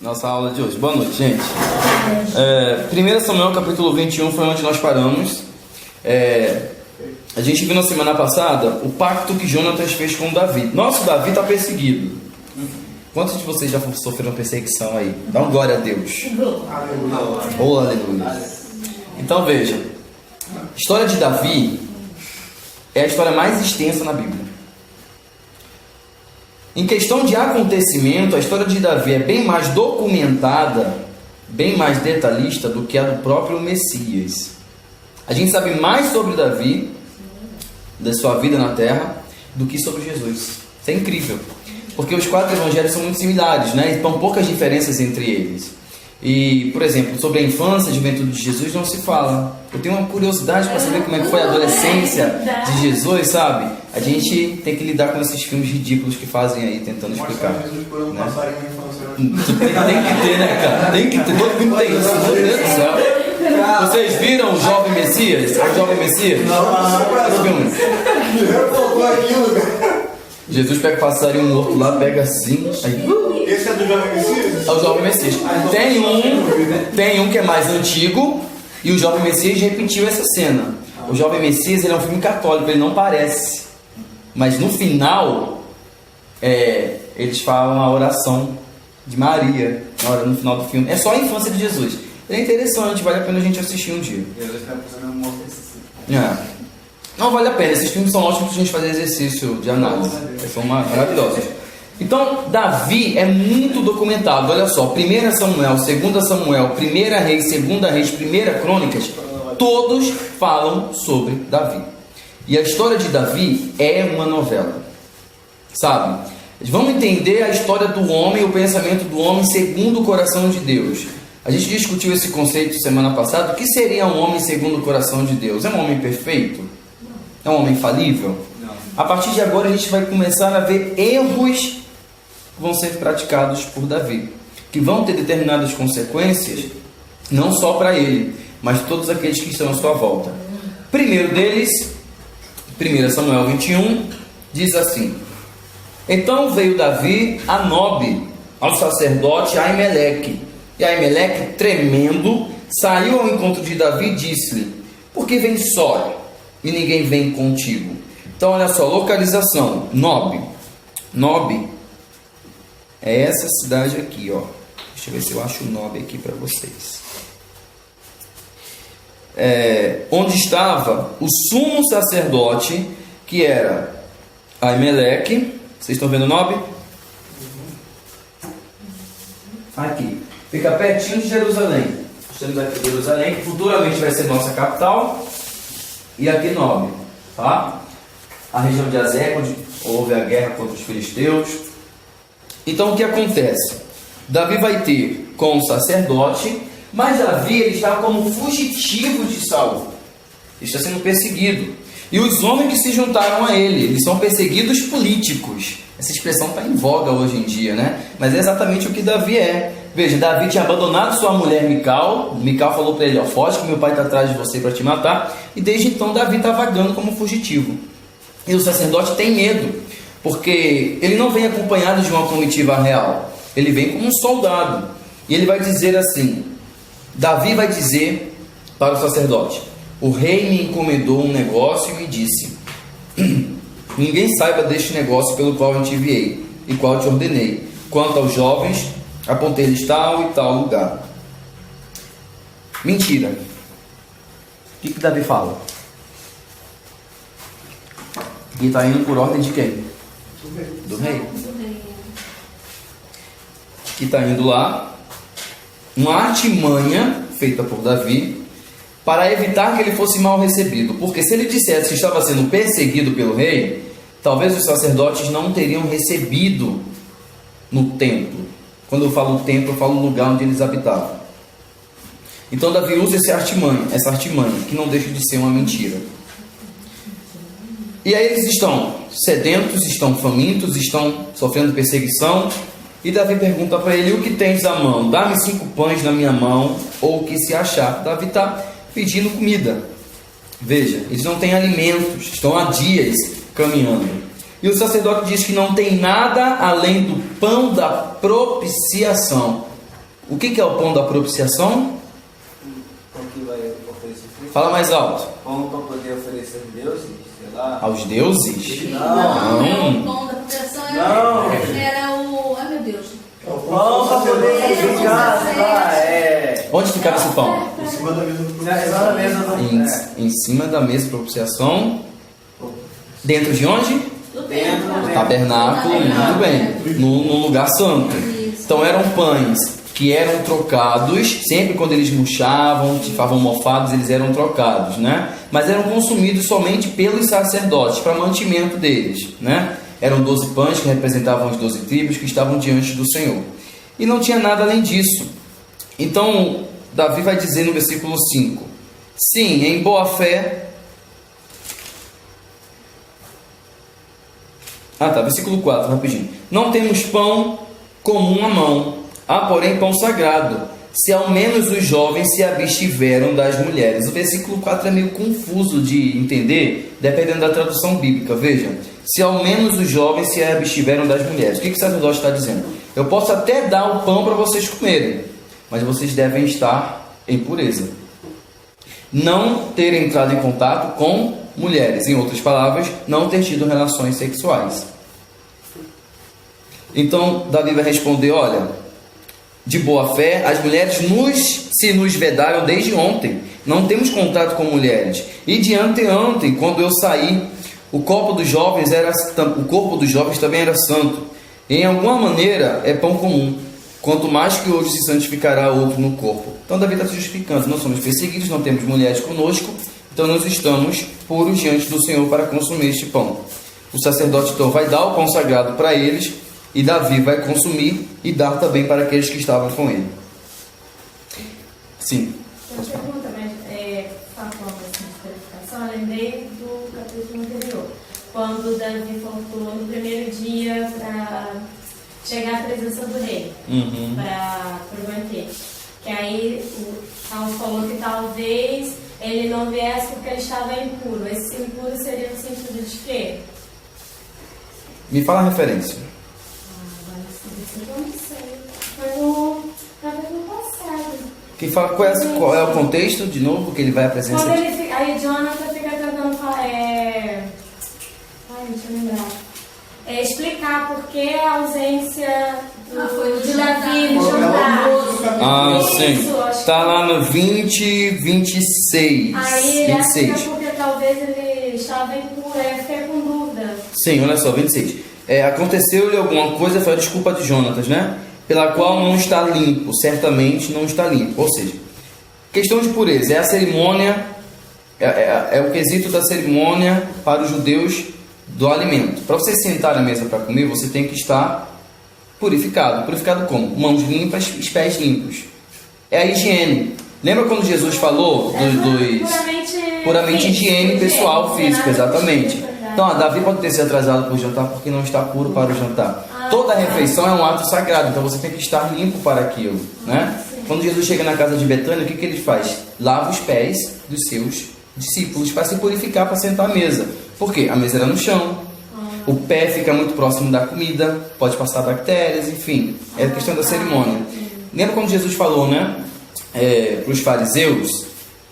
Nossa aula de hoje. Boa noite, gente. 1 Samuel capítulo 21 foi onde nós paramos. A gente viu na semana passada o pacto que Jonatas fez com Davi. Nosso Davi está perseguido. Quantos de vocês já sofreram perseguição aí? Dá um glória a Deus. Oh, aleluia. Então veja, a história de Davi é a história mais extensa na Bíblia. Em questão de acontecimento, a história de Davi é bem mais documentada, bem mais detalhista do que a do próprio Messias. A gente sabe mais sobre Davi, da sua vida na terra, do que sobre Jesus. Isso é incrível, porque os 4 evangelhos são muito similares, né? Então poucas diferenças entre eles. E, por exemplo, sobre a infância e juventude de Jesus não se fala. Eu tenho uma curiosidade para saber como é que foi a adolescência de Jesus, sabe? A gente tem que lidar com esses filmes ridículos que fazem aí, tentando explicar. Né? Tem que ter, né, cara? Tem que ter. Todo mundo tem isso, meu Deus do céu. Vocês viram o Jovem Messias? O Jovem Messias? Esse filme. Jesus pega o passarinho morto lá, pega assim. Aí, esse é do Jovem Messias? É o Jovem Messias. Tem um que é mais antigo, e o Jovem Messias repetiu essa cena. O Jovem Messias, ele é um filme católico, ele não parece. Mas no final, eles falam a oração de Maria, no final do filme. É só a infância de Jesus. É interessante, vale a pena a gente assistir um dia. Não vale a pena, esses filmes são ótimos para a gente fazer exercício de análise. São maravilhosos. Então, Davi é muito documentado. Olha só, 1 Samuel, 2 Samuel, 1 Reis, 2 Reis, 1 Crônicas, todos falam sobre Davi. E a história de Davi é uma novela, sabe? Vamos entender a história do homem, o pensamento do homem segundo o coração de Deus. A gente discutiu esse conceito semana passada. O que seria um homem segundo o coração de Deus? É um homem perfeito? É um homem falível? Não. A partir de agora a gente vai começar a ver erros que vão ser praticados por Davi, que vão ter determinadas consequências, não só para ele, mas todos aqueles que estão à sua volta. Primeiro deles, 1 Samuel 21, diz assim: Então veio Davi a Nobe, ao sacerdote Aimeleque. E Aimeleque, tremendo, saiu ao encontro de Davi e disse-lhe: Por que vem só e ninguém vem contigo? Então olha só, localização, Nobe. Nobe é essa cidade aqui, ó. Deixa eu ver se eu acho o Nobe aqui para vocês. Onde estava o sumo sacerdote, que era Aimeleque. Vocês estão vendo o Nobe? Aqui. Fica pertinho de Jerusalém. Nós temos aqui Jerusalém, que futuramente vai ser nossa capital. E aqui Nobe, tá? A região de Azek, onde houve a guerra contra os filisteus. Então o que acontece? Davi vai ter com o sacerdote, mas Davi ele está como fugitivo de Saul. Ele está sendo perseguido. E os homens que se juntaram a ele, eles são perseguidos políticos. Essa expressão está em voga hoje em dia, né? Mas é exatamente o que Davi é. Veja, Davi tinha abandonado sua mulher Mical. Mical falou para ele: ó, foge que meu pai está atrás de você para te matar. E desde então Davi está vagando como fugitivo. E o sacerdote tem medo, porque ele não vem acompanhado de uma comitiva real. Ele vem como um soldado. E ele vai dizer assim: Davi vai dizer para o sacerdote: o rei me encomendou um negócio e me disse: ninguém saiba deste negócio pelo qual eu te enviei e qual te ordenei. Quanto aos jovens, apontei-lhes tal e tal lugar. Mentira. O que Davi fala? E está indo por ordem de quem? Do rei. Que está indo lá, uma artimanha feita por Davi, para evitar que ele fosse mal recebido. Porque se ele dissesse que estava sendo perseguido pelo rei, talvez os sacerdotes não teriam recebido no templo. Quando eu falo templo, eu falo o lugar onde eles habitavam. Então Davi usa essa artimanha, que não deixa de ser uma mentira. E aí eles estão sedentos, estão famintos, estão sofrendo perseguição. E Davi pergunta para ele: o que tens à mão? Dá-me 5 pães na minha mão, ou o que se achar. Davi está pedindo comida. Veja, eles não têm alimentos, estão há dias caminhando. E o sacerdote diz que não tem nada além do pão da propiciação. O que é o pão da propiciação? Pão que vai oferecer. Fala mais alto. Pão para poder oferecer aos deuses, sei lá. Aos deuses? Não, o pão da propiciação era o... Ai, meu Deus. O pão para poder sacrificar, sei lá, Onde ficava esse pão? Em cima da mesa do Em cima da mesa de propiciação. Dentro de onde? Do templo. Tabernáculo, muito bem. No lugar santo. Então eram pães que eram trocados, sempre quando eles murchavam, ficavam mofados, eles eram trocados, né? Mas eram consumidos somente pelos sacerdotes, para mantimento deles, né? Eram 12 pães que representavam as 12 tribos que estavam diante do Senhor. E não tinha nada além disso. Então, Davi vai dizer no versículo 5: sim, em boa fé. Versículo 4, rapidinho. Não temos pão comum à mão, há porém pão sagrado, se ao menos os jovens se abstiveram das mulheres. O versículo 4 é meio confuso de entender, dependendo da tradução bíblica. Veja, se ao menos os jovens se abstiveram das mulheres. O que o sacerdote está dizendo? Eu posso até dar o pão para vocês comerem, mas vocês devem estar em pureza. Não ter entrado em contato com mulheres. Em outras palavras, não ter tido relações sexuais. Então, Davi vai responder: olha, de boa fé, as mulheres se nos vedaram desde ontem. Não temos contato com mulheres. E de anteontem, quando eu saí, o corpo dos jovens também era santo. Em alguma maneira é pão comum, quanto mais que hoje se santificará outro no corpo. Então Davi está se justificando: não somos perseguidos, não temos mulheres conosco, então nós estamos puros diante do Senhor para consumir este pão. O sacerdote então vai dar o pão sagrado para eles, e Davi vai consumir e dar também para aqueles que estavam com ele. Sim. Uma pergunta, mas falando assim de clarificação, eu lembrei do capítulo anterior, quando Davi faltou no primeiro dia para chegar à presença do rei, para o banquete. Que aí o Saul falou que talvez ele não viesse porque ele estava impuro. Esse impuro seria no sentido de quê? Me fala a referência. Eu não sei. Foi no passado. Que fala, qual é o contexto, de novo, que ele vai à presença Quando de... ele fica, aí Jonathan fica tentando falar, Ai, deixa eu lembrar. Explicar por que a ausência de Davi no jantar. Sim. Está lá no 26. Aí ele 26. explica porque talvez ele estava impuro, aí eu fiquei com dúvida. Sim, olha só, 26. Aconteceu-lhe alguma coisa, foi a desculpa de Jonatas, né? Pela qual não está limpo, certamente não está limpo. Ou seja, questão de pureza, é a cerimônia, é o quesito da cerimônia para os judeus do alimento. Para você sentar na mesa para comer, você tem que estar purificado. Purificado como? Mãos limpas, pés limpos. É a higiene. Lembra quando Jesus falou puramente higiene pessoal, física, exatamente. Então, Davi pode ter se atrasado para o jantar porque não está puro para o jantar. Toda refeição é um ato sagrado, então você tem que estar limpo para aquilo, né? Quando Jesus chega na casa de Betânia, o que ele faz? Lava os pés dos seus discípulos para se purificar, para sentar à mesa. Por quê? A mesa era no chão, o pé fica muito próximo da comida, pode passar bactérias, enfim, é a questão da cerimônia. Lembra quando Jesus falou, né, para os fariseus,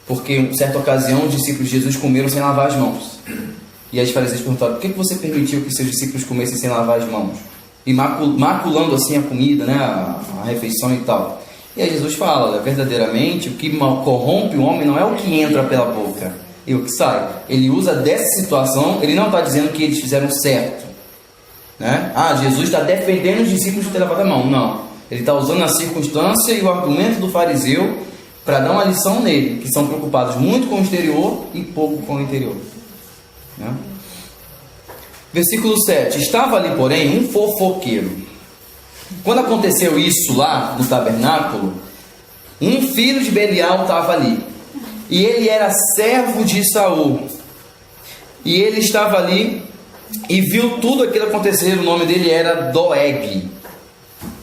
porque em certa ocasião os discípulos de Jesus comeram sem lavar as mãos. E aí os fariseus perguntaram: por que você permitiu que seus discípulos comessem sem lavar as mãos? E maculando assim a comida, né, a refeição e tal. E aí Jesus fala: verdadeiramente o que corrompe o homem não é o que entra pela boca e o que sai. Ele usa dessa situação, ele não está dizendo que eles fizeram certo, né? Jesus está defendendo os discípulos de ter lavado a mão. Não, ele está usando a circunstância e o argumento do fariseu para dar uma lição nele, que são preocupados muito com o exterior e pouco com o interior, né? Versículo 7. Estava ali, porém, um fofoqueiro. Quando aconteceu isso lá no tabernáculo, um filho de Belial estava ali. E ele era servo de Saul. E ele estava ali e viu tudo aquilo acontecer. O nome dele era Doeg.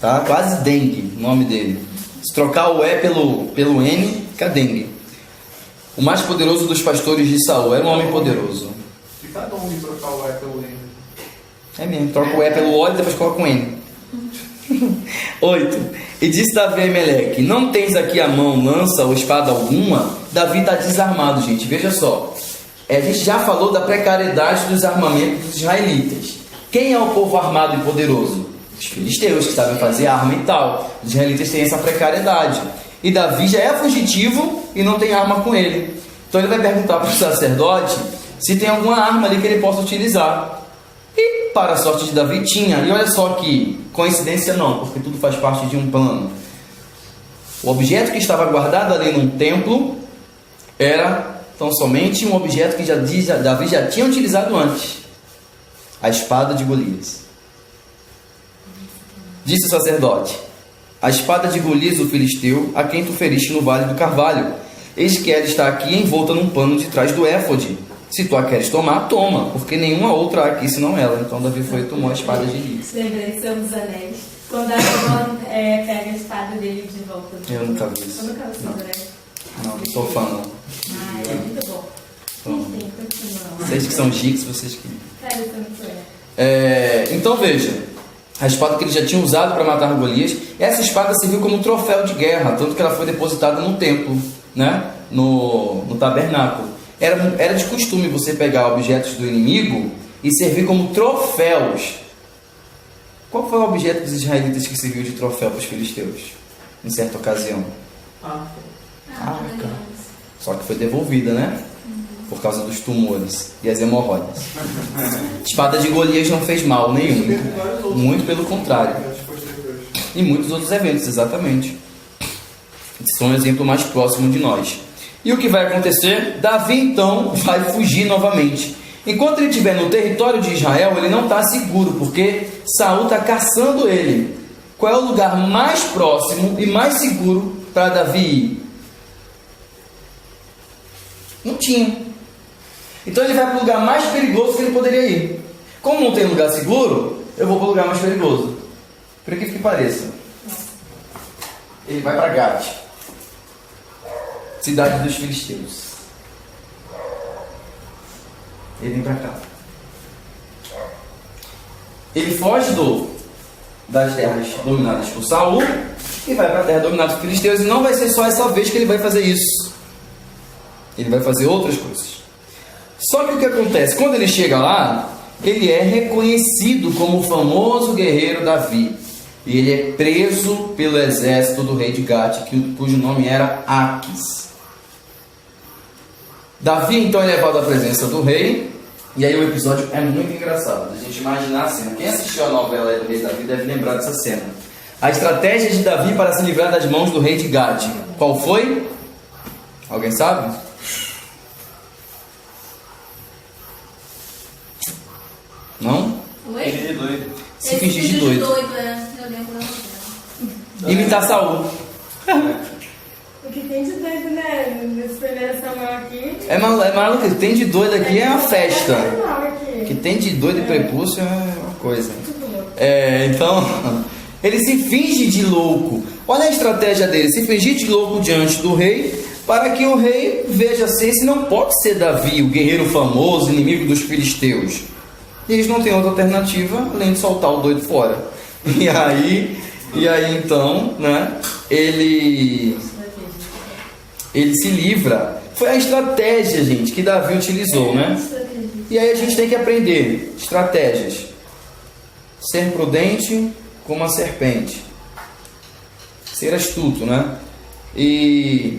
Tá? Quase dengue o nome dele. Se trocar o E pelo N, fica dengue. O mais poderoso dos pastores de Saul. Era um homem poderoso. De cada homem trocar o E pelo N. É mesmo, troca o E pelo O e depois coloca o N. 8. E disse Davi a Emelec: não tens aqui a mão, lança ou espada alguma? Davi está desarmado, gente. Veja só. A gente já falou da precariedade dos armamentos dos israelitas. Quem é o povo armado e poderoso? Os filisteus, que sabem fazer arma e tal. Os israelitas têm essa precariedade. E Davi já é fugitivo e não tem arma com ele. Então ele vai perguntar para o sacerdote se tem alguma arma ali que ele possa utilizar. E para a sorte de Davi tinha. E olha só que coincidência não, porque tudo faz parte de um plano. O objeto que estava guardado ali num templo era tão somente um objeto que Davi já tinha utilizado antes. A espada de Golias. Disse o sacerdote: a espada de Golias, o filisteu, a quem tu feriste no vale do Carvalho. Eis que ela está aqui envolta num pano de trás do éfode. Se tu a queres tomar, toma, porque nenhuma outra há aqui senão ela. Então Davi foi e tomou a espada de Golias. Lembrei de Senhor dos Anéis. Quando Aragorn pega a espada dele de volta. Eu nunca vi isso. Eu nunca vi Senhor dos Anéis. Não sou fã não. Ah, é muito bom. Enfim, continua. Vocês que são geeks, vocês que... Cara, eu também sou. Então veja, a espada que ele já tinha usado para matar Golias, essa espada serviu como troféu de guerra, tanto que ela foi depositada no templo, né? no tabernáculo. Era de costume você pegar objetos do inimigo e servir como troféus. Qual foi o objeto dos israelitas que serviu de troféu para os filisteus em certa ocasião? Arca. Só que foi devolvida, né? Por causa dos tumores e as hemorroidas. A espada de Golias não fez mal nenhum. Muito pelo contrário. E muitos outros eventos, exatamente. São um exemplo mais próximo de nós. E o que vai acontecer? Davi então vai fugir novamente. Enquanto ele estiver no território de Israel, ele não está seguro, porque Saul está caçando ele. Qual é o lugar mais próximo e mais seguro para Davi ir? Não tinha. Então ele vai para o lugar mais perigoso que ele poderia ir. Como não tem lugar seguro, eu vou para o lugar mais perigoso. Por aqui que pareça. Ele vai para Gate, cidade dos filisteus. Ele vem para cá. Ele foge das terras dominadas por Saul e vai para a terra dominada por filisteus. E não vai ser só essa vez que ele vai fazer isso. Ele vai fazer outras coisas. Só que o que acontece? Quando ele chega lá, ele é reconhecido como o famoso guerreiro Davi. E ele é preso pelo exército do rei de Gate, cujo nome era Aquis. Davi então é levado à presença do rei. E aí o episódio é muito engraçado. A gente imaginar a cena. Quem assistiu a novela do rei Davi deve lembrar dessa cena. A estratégia de Davi para se livrar das mãos do rei de Gate. Qual foi? Alguém sabe? Não? Oi? Se fingir de doido. Eu lembro. Imitar Saul. O que tem de doido, né? Nesse primeiro Samuel aqui. É maluco, o que tem de doido aqui é uma festa. O O que tem de doido e prepúcio é uma coisa. Então, ele se finge de louco. Olha a estratégia dele, se fingir de louco diante do rei, para que o rei veja se esse não pode ser Davi, o guerreiro famoso, inimigo dos filisteus. E eles não têm outra alternativa além de soltar o doido fora. E aí então, né, ele se livra. Foi a estratégia, gente, que Davi utilizou, né? E aí a gente tem que aprender estratégias. Ser prudente como a serpente. Ser astuto, né? E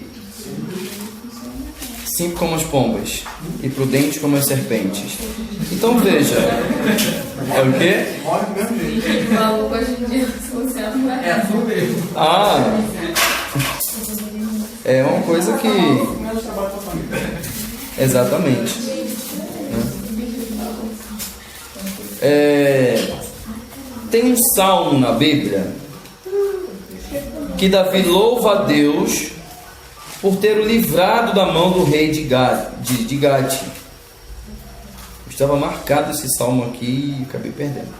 simples como as pombas e prudente como as serpentes. Então veja, é o quê? Hoje em dia funciona. É uma coisa que... Exatamente. Tem um salmo na Bíblia que Davi louva a Deus por ter o livrado da mão do rei de Gate. Estava marcado esse salmo aqui e acabei perdendo.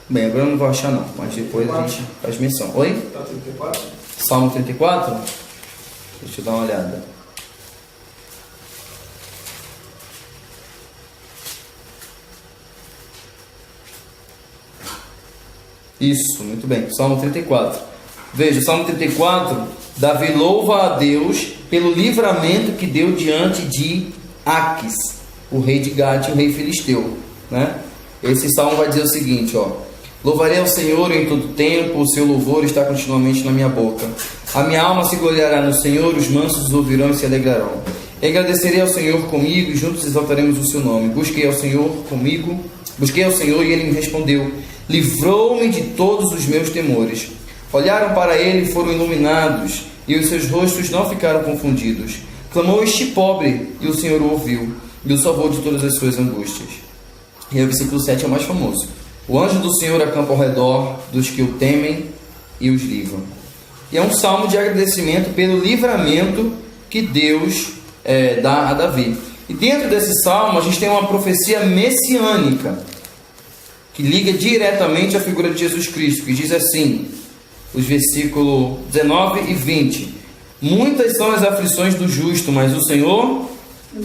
Bem, agora eu não vou achar não, mas depois a gente faz menção. Oi? Tá 34? Salmo 34? Deixa eu dar uma olhada. Isso, muito bem. Salmo 34. Veja, Salmo 34, Davi louva a Deus pelo livramento que deu diante de Aques, o rei de Gate, o rei filisteu, né? Esse salmo vai dizer o seguinte, ó: louvarei ao Senhor em todo tempo, o seu louvor está continuamente na minha boca. A minha alma se gloriará no Senhor, os mansos ouvirão e se alegrarão. Agradecerei ao Senhor comigo e juntos exaltaremos o seu nome. Busquei ao Senhor e ele me respondeu. Livrou-me de todos os meus temores. Olharam para ele e foram iluminados, e os seus rostos não ficaram confundidos. Clamou este pobre, e o Senhor o ouviu, e o salvou de todas as suas angústias. E aí o versículo 7 é o mais famoso. O anjo do Senhor acampa ao redor dos que o temem e os livra. E é um salmo de agradecimento pelo livramento que Deus dá a Davi. E dentro desse salmo a gente tem uma profecia messiânica que liga diretamente à figura de Jesus Cristo, que diz assim, os versículos 19 e 20: muitas são as aflições do justo, mas o Senhor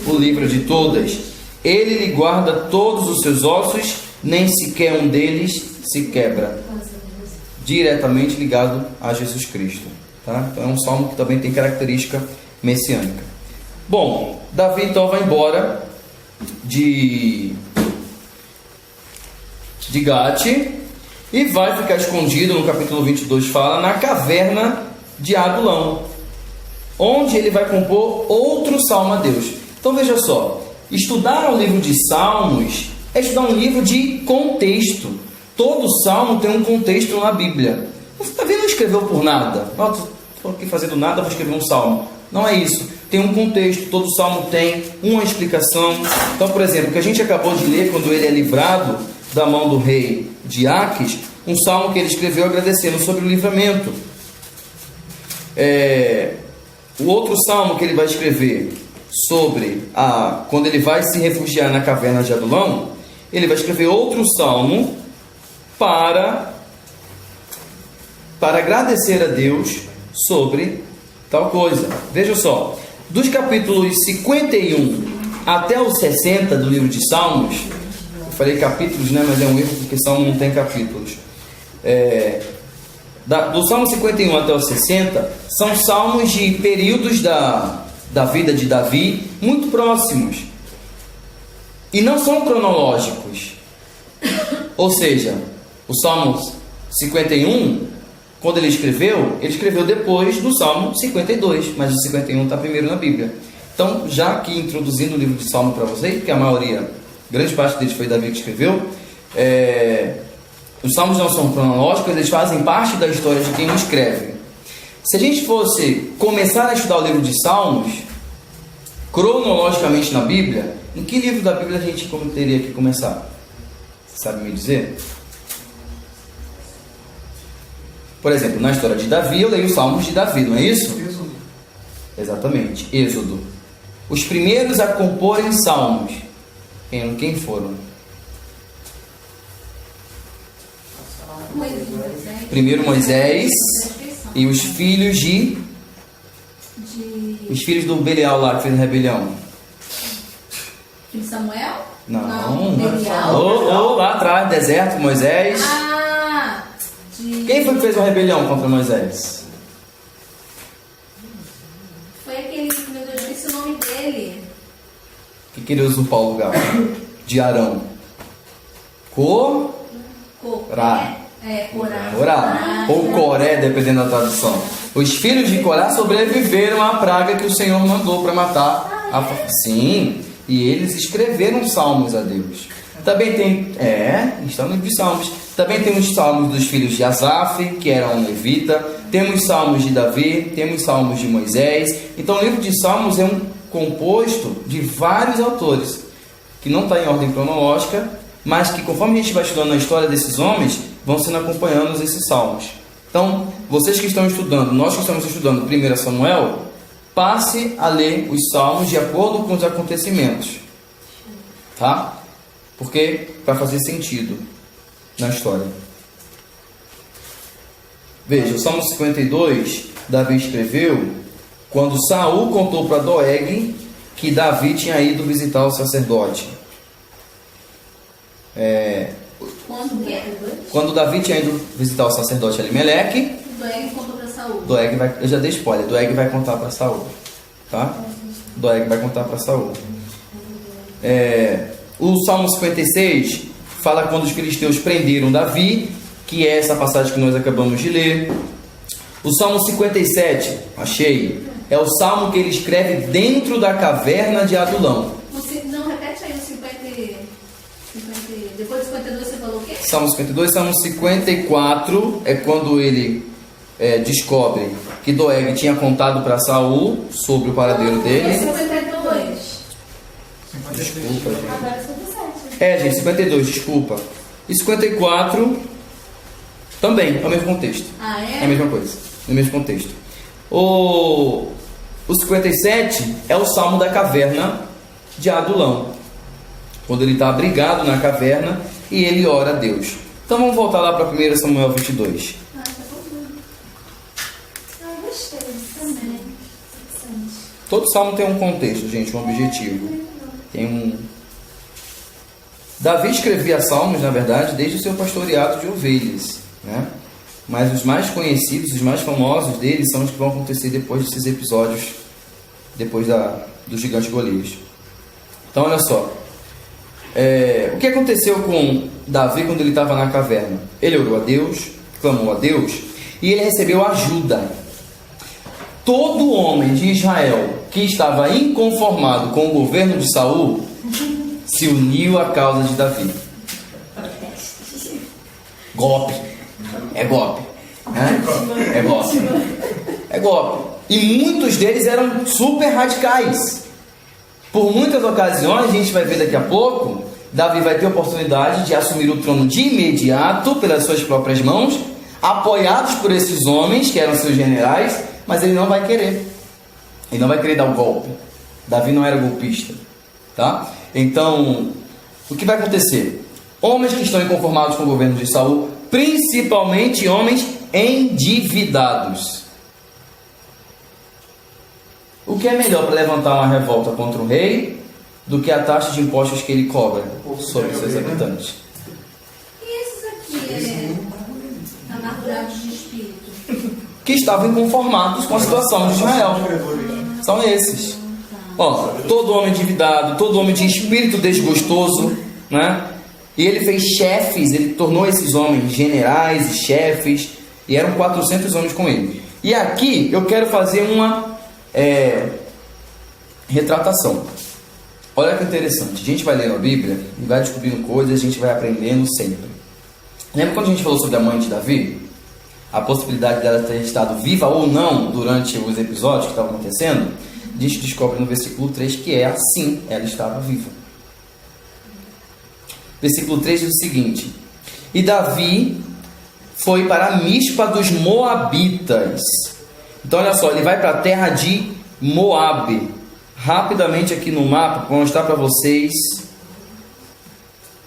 o livra de todas. Ele lhe guarda todos os seus ossos, nem sequer um deles se quebra. Diretamente ligado a Jesus Cristo, tá? Então é um salmo que também tem característica messiânica. Bom, Davi então vai embora de Gate e vai ficar escondido, no capítulo 22 fala, na caverna de Adulão, onde ele vai compor outro salmo a Deus. Então veja só, estudar o livro de Salmos é estudar um livro de contexto. Todo salmo tem um contexto na Bíblia. Davi não escreveu por nada. Estou aqui fazendo nada, vou escrever um salmo. Não é isso. Tem um contexto, todo salmo tem uma explicação. Então, por exemplo, o que a gente acabou de ler, quando ele é livrado da mão do rei de Aques, um salmo que ele escreveu agradecendo sobre o livramento. O outro salmo que ele vai escrever sobre quando ele vai se refugiar na caverna de Adulão, ele vai escrever outro salmo para agradecer a Deus sobre tal coisa. Veja só, dos capítulos 51 até os 60 do livro de Salmos, eu falei capítulos, né, mas é um erro porque Salmo não tem capítulos. Do Salmo 51 até os 60 são salmos de períodos da vida de Davi muito próximos e não são cronológicos. Ou seja, o Salmo 51, quando ele escreveu depois do Salmo 52, mas o 51 está primeiro na Bíblia. Então, já aqui introduzindo o livro de Salmo para vocês, que a maioria, grande parte deles foi Davi que escreveu, os salmos não são cronológicos, eles fazem parte da história de quem o escreve. Se a gente fosse começar a estudar o livro de Salmos, cronologicamente na Bíblia, em que livro da Bíblia a gente teria que começar? Você sabe me dizer? Por exemplo, na história de Davi, eu leio os Salmos de Davi, não é isso? Êxodo. Exatamente, Êxodo. Os primeiros a comporem Salmos, quem foram? Primeiro Moisés e os filhos os filhos do Belial lá, que fez a rebelião. De Samuel? Não. Belial. Lá atrás, deserto, Moisés. Quem foi que fez uma rebelião contra Moisés? Foi aquele, meu Deus, eu esqueci o nome dele. Que queria usurpar o lugar de Arão. Corá. Corá. Ou Coré, dependendo da tradução. Os filhos de Corá sobreviveram à praga que o Senhor mandou para matar. Sim, e eles escreveram salmos a Deus. Também tem, está no livro de Salmos. Também tem os salmos dos filhos de Asaf, que eram levita. Temos salmos de Davi, temos salmos de Moisés. Então o livro de Salmos é um composto de vários autores, que não está em ordem cronológica, mas que conforme a gente vai estudando a história desses homens, vão sendo acompanhando esses salmos. Então, vocês que estão estudando, nós que estamos estudando 1 Samuel, passe a ler os salmos de acordo com os acontecimentos, tá? Porque vai fazer sentido na história. Veja, o Salmo 52, Davi escreveu quando Saul contou para Doeg que Davi tinha ido visitar o sacerdote. Quando o quê? Quando Davi tinha ido visitar o sacerdote Alimeleque, Doeg contou pra Saúl. Doeg vai, eu já dei spoiler, Doeg vai contar para Saúl, tá? Doeg vai contar para Saúl. O Salmo 56 fala quando os filisteus prenderam Davi, que é essa passagem que nós acabamos de ler. O Salmo 57, achei, é o salmo que ele escreve dentro da caverna de Adulão. Não, repete aí o 50. Depois do 52 você falou o quê? Salmo 52, Salmo 54 é quando ele descobre que Doeg tinha contado para Saul sobre o paradeiro dele. 52. Desculpa, gente. Agora é 57. Gente, 52, desculpa. E 54 também, é o mesmo contexto. Ah, É a mesma coisa, no mesmo contexto. O 57 é o salmo da caverna de Adulão, quando ele está abrigado na caverna e ele ora a Deus. Então vamos voltar lá para 1 Samuel 22. Ah, tá bom. Ah, gostei também. Todo salmo tem um contexto, gente, um objetivo. Davi escrevia salmos, na verdade, desde o seu pastoreado de ovelhas, né? Mas os mais conhecidos, os mais famosos deles são os que vão acontecer depois desses episódios, depois do gigante Golias. Então olha só, o que aconteceu com Davi quando ele estava na caverna? Ele orou a Deus, clamou a Deus e ele recebeu ajuda. Todo homem de Israel que estava inconformado com o governo de Saul se uniu à causa de Davi. Golpe. É golpe. É golpe. É golpe. E muitos deles eram super radicais. Por muitas ocasiões, a gente vai ver daqui a pouco, Davi vai ter a oportunidade de assumir o trono de imediato pelas suas próprias mãos, apoiados por esses homens que eram seus generais, mas ele não vai querer. Ele não vai querer dar o golpe. Davi não era golpista, tá? Então, o que vai acontecer? Homens que estão inconformados com o governo de Saul, principalmente homens endividados. O que é melhor para levantar uma revolta contra o rei do que a taxa de impostos que ele cobra sobre seus habitantes? E esses aqui, amargurados de espírito? Que estavam inconformados com a situação de Israel. São esses. Todo homem endividado, todo homem de espírito desgostoso, né? E ele fez chefes, ele tornou esses homens generais e chefes, e eram 400 homens com ele. E aqui eu quero fazer uma retratação. Olha que interessante, a gente vai lendo a Bíblia e vai descobrindo coisas, a gente vai aprendendo sempre. Lembra quando a gente falou sobre a mãe de Davi? A possibilidade dela ter estado viva ou não durante os episódios que estavam acontecendo? A gente descobre no versículo 3 que é assim, ela estava viva. Versículo 3 diz o seguinte: e Davi foi para Mispa dos Moabitas. Então olha só, ele vai para a terra de Moabe. Rapidamente aqui no mapa, vou mostrar para vocês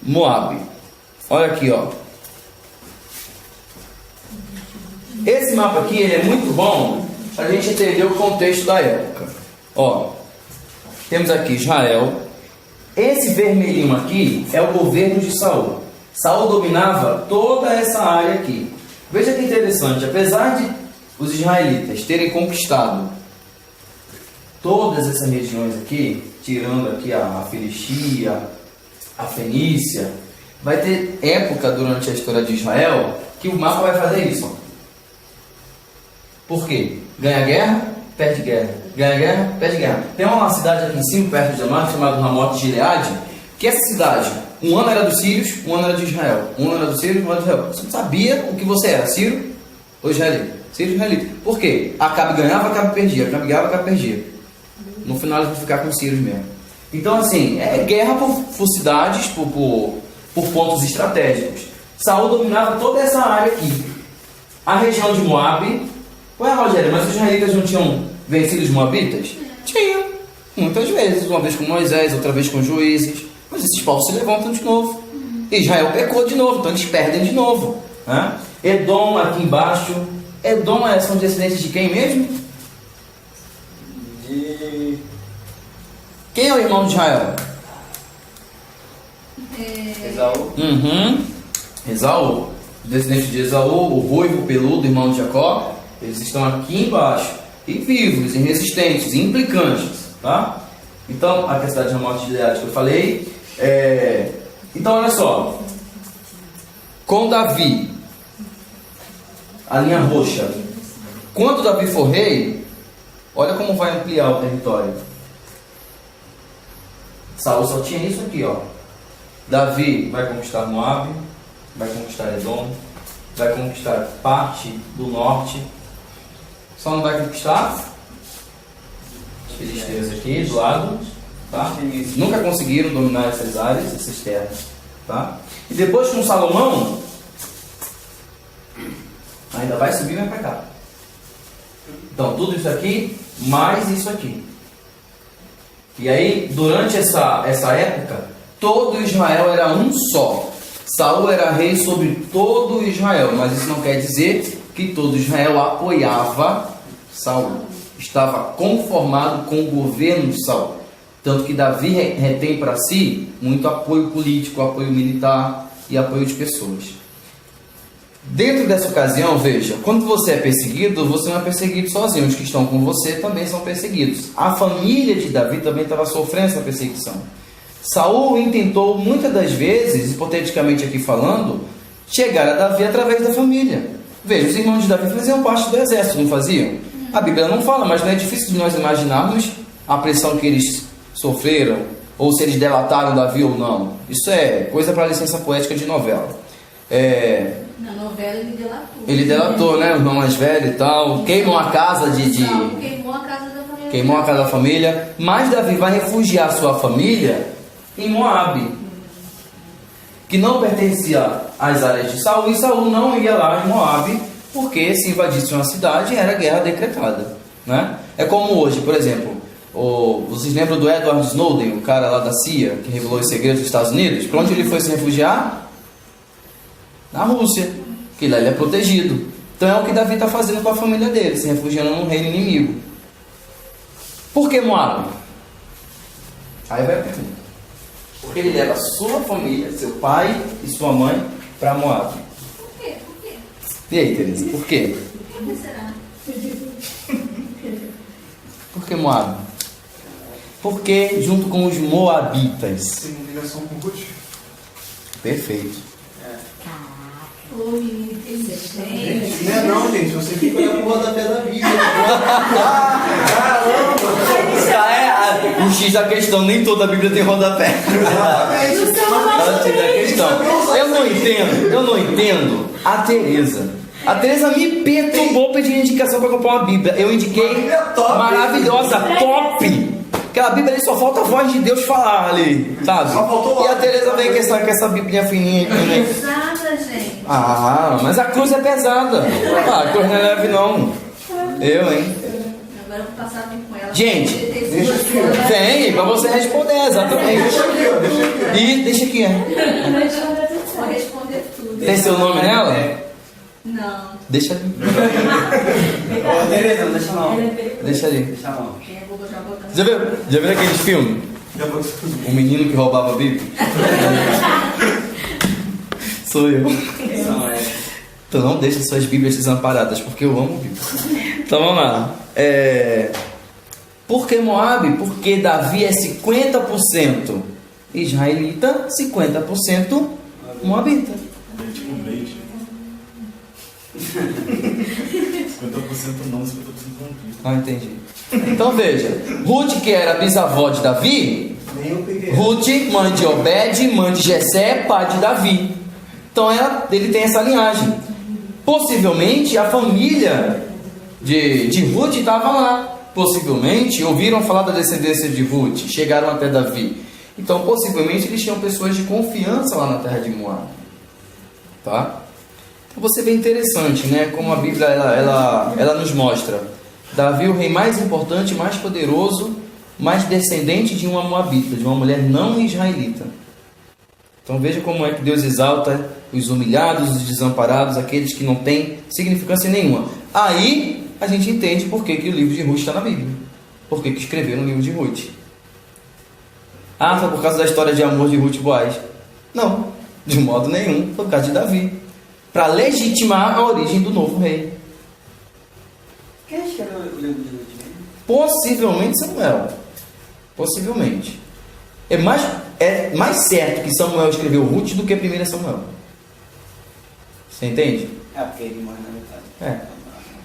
Moabe. Olha aqui, ó. Esse mapa aqui ele é muito bom para a gente entender o contexto da época. Temos aqui Israel. Esse vermelhinho aqui é o governo de Saul. Saul dominava toda essa área aqui. Veja que interessante, apesar de os israelitas terem conquistado todas essas regiões aqui, tirando aqui a Filistia, a Fenícia, vai ter época durante a história de Israel que o mapa vai fazer isso. Por quê? Ganha guerra, perde guerra. Ganha guerra, perde guerra. Tem uma cidade aqui em cima, perto de Amar, chamada Ramote de Gileade, que essa cidade, um ano era dos sírios, um ano era de Israel. Um ano era dos sírios, um ano era de Israel. Você não sabia o que você era, sírio ou israelita? Sírio ou israelita. Por quê? Acabe ganhava, Acabe perdia. Acabe ganhava, Acabe perdia. No final eles vão ficar com os sírios mesmo. Então assim, é guerra por cidades, por pontos estratégicos. Saul dominava toda essa área aqui. A região de Moabe. Ué, Rogério, mas os israelitas não tinham vencido os moabitas? Tinham, muitas vezes. Uma vez com Moisés, outra vez com Juízes. Mas esses povos se levantam de novo. Israel pecou de novo, então eles perdem de novo, né? Edom aqui embaixo. Edom são descendentes de quem mesmo? Quem é o irmão de Israel? Esaú. Esaú. Os descendentes de Esaú, o ruivo, peludo, irmão de Jacó, eles estão aqui embaixo, e vivos, irresistentes, implicantes, tá? Então, aqui é a cidade de Ramote de Gileade que eu falei. Então, olha só. Com Davi, a linha roxa. Quando Davi for rei, olha como vai ampliar o território. Saul só tinha isso aqui, ó. Davi vai conquistar Moabe, vai conquistar Edom, vai conquistar parte do norte. Só não vai conquistar os filisteus aqui do lado, tá? Nunca conseguiram dominar essas áreas, essas terras, tá? E depois com Salomão, ainda vai subir e vai para cá. Então tudo isso aqui mais isso aqui. E aí durante essa época todo Israel era um só. Saul era rei sobre todo Israel, mas isso não quer dizer que todo Israel apoiava Saul. Estava conformado com o governo de Saul. Tanto que Davi retém para si muito apoio político, apoio militar e apoio de pessoas. Dentro dessa ocasião, veja, quando você é perseguido, você não é perseguido sozinho. Os que estão com você também são perseguidos. A família de Davi também estava sofrendo essa perseguição. Saul intentou muitas das vezes, hipoteticamente aqui falando, chegar a Davi através da família. Veja, os irmãos de Davi faziam parte do exército, não faziam? A Bíblia não fala, mas não é difícil de nós imaginarmos a pressão que eles sofreram, ou se eles delataram Davi ou não. Isso é coisa para licença poética de novela. Na novela ele delatou. Ele delatou, né? O irmão mais velho e tal. Queimou a casa Queimou a casa da família. Queimou a casa da família. Mas Davi vai refugiar sua família em Moabe, que não pertencia às áreas de Saul, e Saul não ia lá em Moabe, porque se invadisse uma cidade era guerra decretada, né? É como hoje, por exemplo, vocês lembram do Edward Snowden, o cara lá da CIA, que revelou os segredos dos Estados Unidos? Para onde ele foi se refugiar? Na Rússia, que lá ele é protegido. Então é o que Davi está fazendo com a família dele, se refugiando num reino inimigo. Por que Moabe? Aí vai a pergunta. Porque ele leva sua família, seu pai e sua mãe para Moabe. Por quê? Por quê? E aí, Teresa, por quê? Por que será? Por que Moabe? Porque junto com os moabitas. Tem ligação com Ruth? Perfeito. Ô, menino inteligente. Não é não, gente. Você fica olhando pro rodapé da Bíblia. O X da questão, nem toda a Bíblia tem rodapé. O X da questão. Eu não entendo a Teresa. A Teresa me perturbou pedindo indicação para comprar uma Bíblia. Eu indiquei maravilhosa, top. Aquela Bíblia ali só falta a voz de Deus falar ali, sabe? E a Teresa vem com essa Bíblia fininha aqui, né? Pesada, gente. Ah, mas a cruz é pesada. A cruz não é leve não. Eu, hein? Agora eu vou passar tempo com ela. Gente, deixa aqui, vem pra você responder, exatamente. Deixa aqui, ó. Deixa aqui. E deixa aqui, Vou responder tudo. Tem seu nome nela? Não. Deixa ali. Ô, Tereza, não deixa não. Deixa ali. Deixa não. Quem eu vou já botar. Já viu aquele filme? O menino que roubava a Bíblia? Sou eu. Não é. Então não deixe suas Bíblias desamparadas, porque eu amo Bíblia. Então vamos lá. Por que Moabe? Porque Davi é 50% israelita, 50% moabita. Tipo leite. 50% não, 50% não. Ah, entendi. Então veja, Ruth, que era bisavó de Davi, Nem eu peguei. Ruth, mãe de Obed, mãe de Jessé, pai de Davi. Então ele tem essa linhagem. Possivelmente a família de Ruth estava lá. Possivelmente ouviram falar da descendência de Ruth, chegaram até Davi. Então possivelmente eles tinham pessoas de confiança lá na terra de Moab. Tá? Então você vê interessante, né? Como a Bíblia ela nos mostra. Davi, o rei mais importante, mais poderoso, mais descendente de uma moabita, de uma mulher não israelita. Então veja como é que Deus exalta os humilhados, os desamparados, aqueles que não têm significância nenhuma. Aí a gente entende por que o livro de Ruth está na Bíblia. Por que escreveram o livro de Ruth. Ah, foi por causa da história de amor de Ruth e Boaz. Não. De modo nenhum, por causa de Davi. Para legitimar a origem do novo rei. Quem escreveu o livro de Ruth? Possivelmente Samuel. Possivelmente. É mais certo que Samuel escreveu Ruth do que 1 Samuel. Você entende? É, porque ele morre na metade.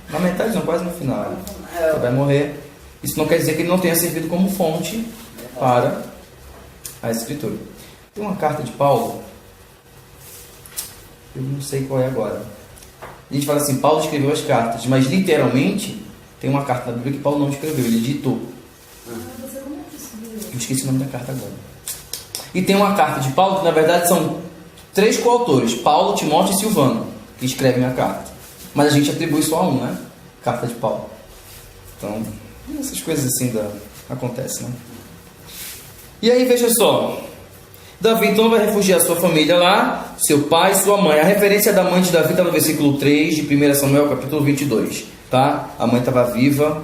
Na metade não, quase no final. É, Ele vai morrer. Isso não quer dizer que ele não tenha servido como fonte para a escritura. Tem uma carta de Paulo. Eu não sei qual é agora. A gente fala assim, Paulo escreveu as cartas, mas literalmente tem uma carta na Bíblia que Paulo não escreveu, ele ditou. Eu esqueci o nome da carta agora. E tem uma carta de Paulo que na verdade são 3 coautores, Paulo, Timóteo e Silvano, que escrevem a carta. Mas a gente atribui só a um, né? Carta de Paulo. Então, essas coisas assim acontecem, né? E aí, veja só. Davi então vai refugiar sua família lá, seu pai e sua mãe. A referência da mãe de Davi está no versículo 3 de 1 Samuel, capítulo 22. Tá? A mãe estava viva,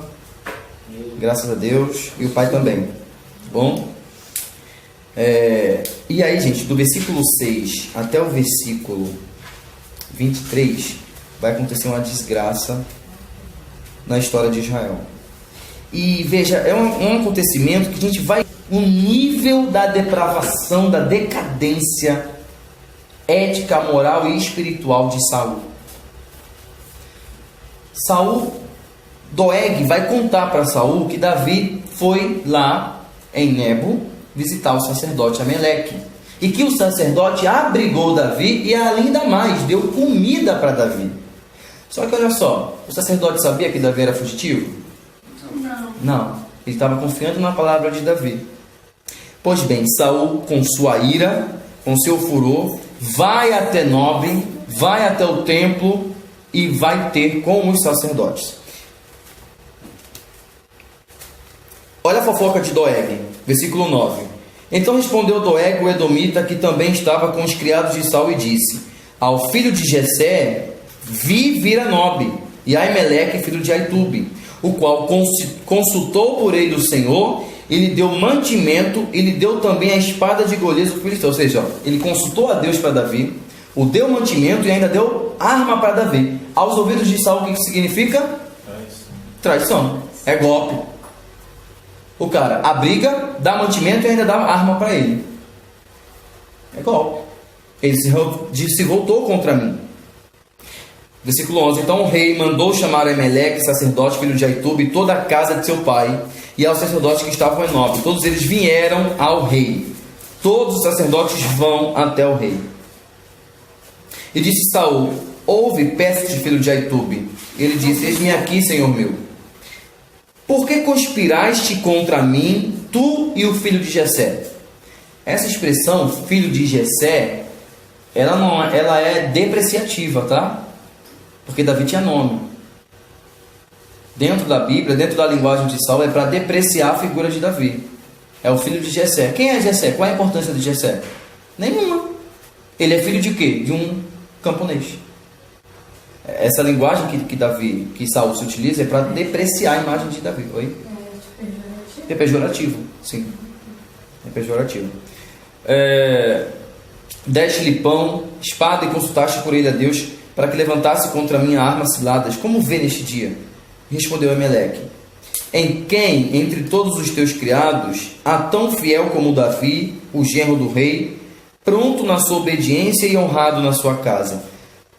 graças a Deus, e o pai também. Bom? E aí, gente, do versículo 6 até o versículo 23, vai acontecer uma desgraça na história de Israel. E veja, é um acontecimento que a gente vai... O nível da depravação, da decadência ética, moral e espiritual de Saul. Doeg vai contar para Saul que Davi foi lá em Nebo visitar o sacerdote Ameleque. E que o sacerdote abrigou Davi e ainda mais, deu comida para Davi. Só que olha só, o sacerdote sabia que Davi era fugitivo? Não. Ele estava confiando na palavra de Davi. Pois bem, Saul, com sua ira, com seu furor, vai até Nob, vai até o templo e vai ter com os sacerdotes. Olha a fofoca de Doeg, versículo 9. Então respondeu Doeg, o edomita, que também estava com os criados de Saul, e disse: ao filho de Jessé vi vir a Nob, e a Aimeleque, filho de Aitube, o qual consultou por ele o Senhor, e lhe deu mantimento, e lhe deu também a espada de Golias, o filisteu. Ou seja, ele consultou a Deus para Davi, o deu mantimento e ainda deu arma para Davi. Aos ouvidos de Saul, o que significa? Traição. É golpe. O cara abriga, dá mantimento e ainda dá arma para ele. É golpe. Ele se voltou contra mim. Versículo 11. Então o rei mandou chamar Ameleque, sacerdote, filho de Aitube, e toda a casa de seu pai, e aos sacerdotes que estavam em Nob. Todos eles vieram ao rei. Todos os sacerdotes vão até o rei. E disse Saul: ouve, peço-te, filho de Aitube. Ele disse: eis-me aqui, senhor meu. Por que conspiraste contra mim, tu e o filho de Jessé? Essa expressão, filho de Jessé, ela é depreciativa, tá? Porque Davi tinha nome. Dentro da Bíblia, dentro da linguagem de Saul, é para depreciar a figura de Davi. É o filho de Jessé. Quem é Jessé? Qual é a importância de Jessé? Nenhuma. Ele é filho de quê? De um camponês. Essa linguagem que Saul se utiliza é para depreciar a imagem de Davi. Oi? É pejorativo. Sim. É pejorativo. Deste-lhe pão, espada, e consultaste por ele a Deus, para que levantasse contra mim armas ciladas. Como vê neste dia? Respondeu Ameleque: em quem, entre todos os teus criados, há tão fiel como Davi, o genro do rei, pronto na sua obediência e honrado na sua casa?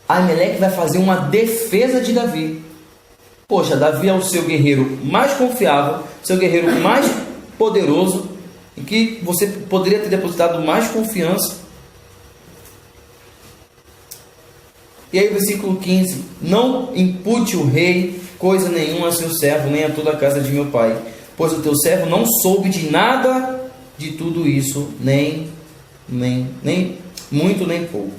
Ameleque vai fazer uma defesa de Davi. Poxa, Davi é o seu guerreiro mais confiável, seu guerreiro mais poderoso, em que você poderia ter depositado mais confiança. E aí o versículo 15: não impute o rei coisa nenhuma a seu servo, nem a toda a casa de meu pai, pois o teu servo não soube de nada de tudo isso, nem muito nem pouco.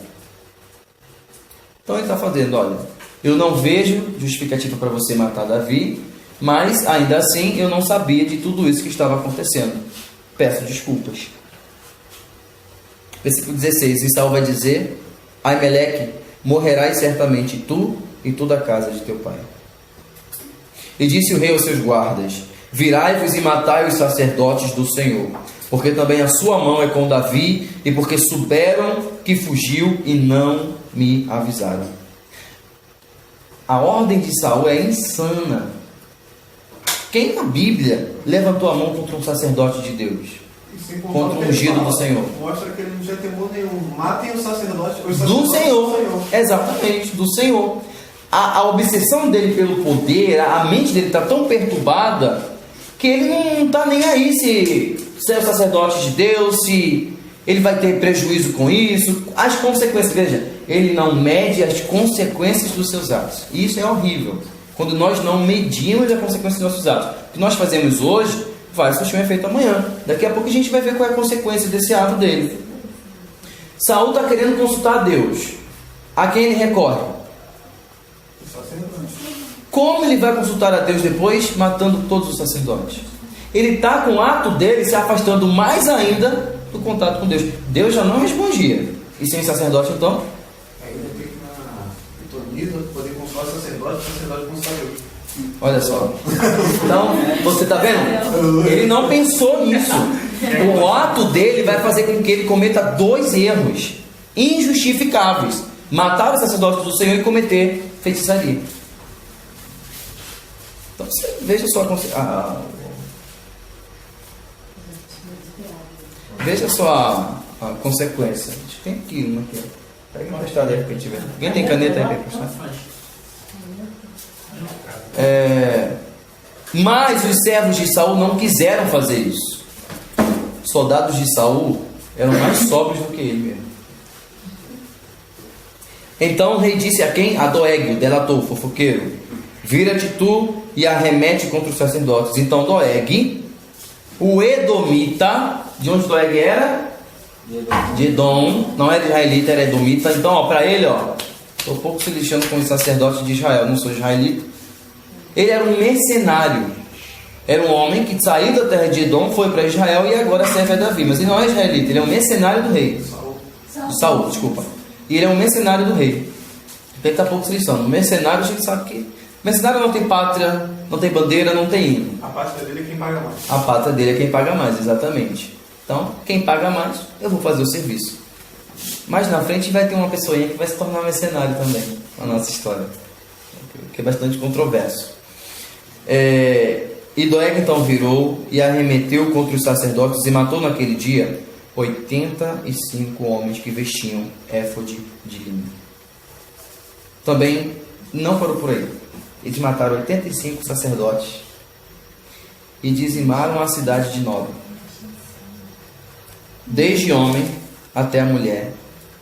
Então ele está fazendo: olha, eu não vejo justificativa para você matar Davi, mas ainda assim eu não sabia de tudo isso que estava acontecendo. Peço desculpas. Versículo 16: e Saul vai dizer: Ameleque, morrerás certamente tu e toda a casa de teu pai. E disse o rei aos seus guardas: virai-vos e matai os sacerdotes do Senhor, porque também a sua mão é com Davi, e porque souberam que fugiu e não me avisaram. A ordem de Saul é insana. Quem na Bíblia levantou a mão contra um sacerdote de Deus? Contra o ungido do Senhor? Mostra que ele não tinha temor nenhum. Matem o sacerdote. Do Senhor. Exatamente, do Senhor. A obsessão dele pelo poder, a mente dele está tão perturbada que ele não está nem aí se é o sacerdote de Deus, se ele vai ter prejuízo com isso. As consequências, veja, ele não mede as consequências dos seus atos. E isso é horrível. Quando nós não medimos as consequências dos nossos atos. O que nós fazemos hoje vai surtir um efeito amanhã. Daqui a pouco a gente vai ver qual é a consequência desse ato dele. Saul está querendo consultar a Deus. A quem ele recorre? Como ele vai consultar a Deus depois, matando todos os sacerdotes? Ele está com o ato dele se afastando mais ainda do contato com Deus. Deus já não respondia. E sem sacerdote, então? Aí ele tem que ir na pitonisa poder consultar o sacerdote consultar Deus. Olha só. Então, você está vendo? Ele não pensou nisso. O ato dele vai fazer com que ele cometa 2 erros injustificáveis: matar o sacerdote do Senhor e cometer feitiçaria. Então, você veja só veja só a consequência. Tem aqui uma aqui. Pega uma testada aí para quem tiver. Alguém tem caneta aí para emprestar? Mas os servos de Saul não quiseram fazer isso. Soldados de Saul eram mais sóbrios do que ele mesmo. Então o rei disse a quem? A Doeg, o delator, o fofoqueiro: vira-te tu e arremete contra os sacerdotes. Então Doeg, o edomita, de onde Doeg era? De Edom, não era israelita, era edomita. Então, para ele, estou um pouco se lixando com os sacerdotes de Israel, não sou israelita. Ele era um mercenário. Era um homem que saiu da terra de Edom, foi para Israel e agora serve a Davi. Mas ele não é israelita, ele é um mercenário do rei. De Saul, desculpa. E ele é um mercenário do rei. Ele está pouco se lixando. Mercenário, a gente sabe que mercenário não tem pátria, não tem bandeira, não tem hino. A pátria dele é quem paga mais. A pátria dele é quem paga mais, exatamente. Então, quem paga mais, eu vou fazer o serviço. Mais na frente vai ter uma pessoinha que vai se tornar mercenário também, na nossa história. Que é bastante controverso. E Doeg então virou e arremeteu contra os sacerdotes e matou naquele dia 85 homens que vestiam éfode de linho. Também não parou por aí. Eles mataram 85 sacerdotes e dizimaram a cidade de Nob, desde homem até a mulher,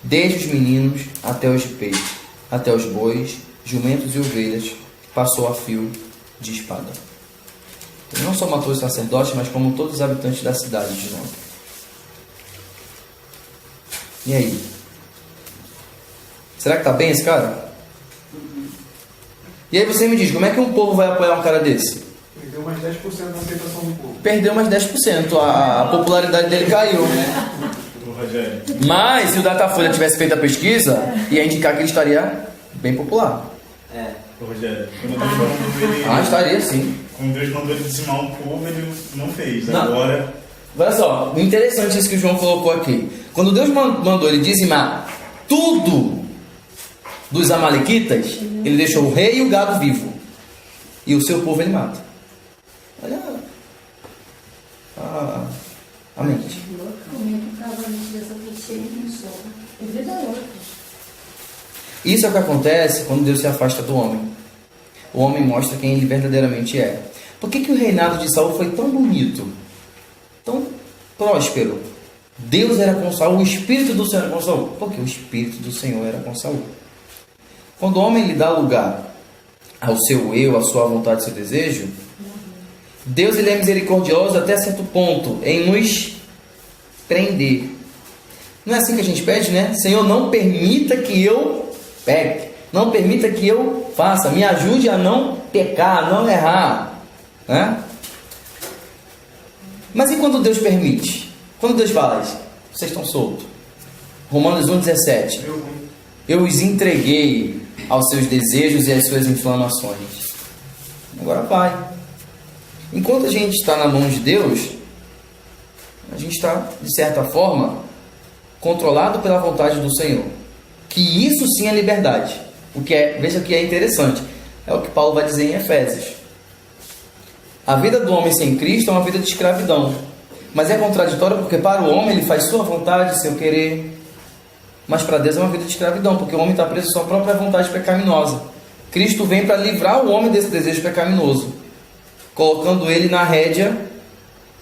desde os meninos até os de peito, até os bois, jumentos e ovelhas, passou a fio de espada. Ele não só matou os sacerdotes, mas como todos os habitantes da cidade de Nob. E aí? Será que está bem esse cara? E aí você me diz, como é que um povo vai apoiar um cara desse? Perdeu mais 10% da aceitação do povo. Perdeu mais 10%, a popularidade dele caiu. Mas se o Datafolha tivesse feito a pesquisa, ia indicar que ele estaria bem popular. Rogério, quando Deus mandou ele... estaria sim. Quando Deus mandou ele dizimar um povo, ele não fez. Não. Agora... Olha só, interessante isso que o João colocou aqui. Quando Deus mandou ele dizimar tudo dos amalequitas, ele deixou o rei e o gado vivo. E o seu povo ele mata. Olha a mente. Isso é o que acontece quando Deus se afasta do homem. O homem mostra quem ele verdadeiramente é. Por que o reinado de Saul foi tão bonito, tão próspero? Deus era com Saul, o Espírito do Senhor era com Saul. Porque o Espírito do Senhor era com Saul. Quando o homem lhe dá lugar ao seu eu, à sua vontade, ao seu desejo, Deus ele é misericordioso até certo ponto em nos prender. Não é assim que a gente pede, né? Senhor, não permita que eu peque, não permita que eu faça, me ajude a não pecar, a não errar, né? Mas e quando Deus permite? Quando Deus fala isso? Vocês estão soltos. Romanos 1,17. Eu os entreguei aos seus desejos e às suas inflamações. Agora vai. Enquanto a gente está na mão de Deus, A gente está, de certa forma, controlado pela vontade do Senhor. Que isso sim é liberdade. Veja que é interessante. É o que Paulo vai dizer em Efésios. A vida do homem sem Cristo é uma vida de escravidão. Mas é contraditório porque para o homem ele faz sua vontade, seu querer. Mas para Deus é uma vida de escravidão, porque o homem está preso à sua própria vontade pecaminosa. Cristo vem para livrar o homem desse desejo pecaminoso, colocando ele na rédea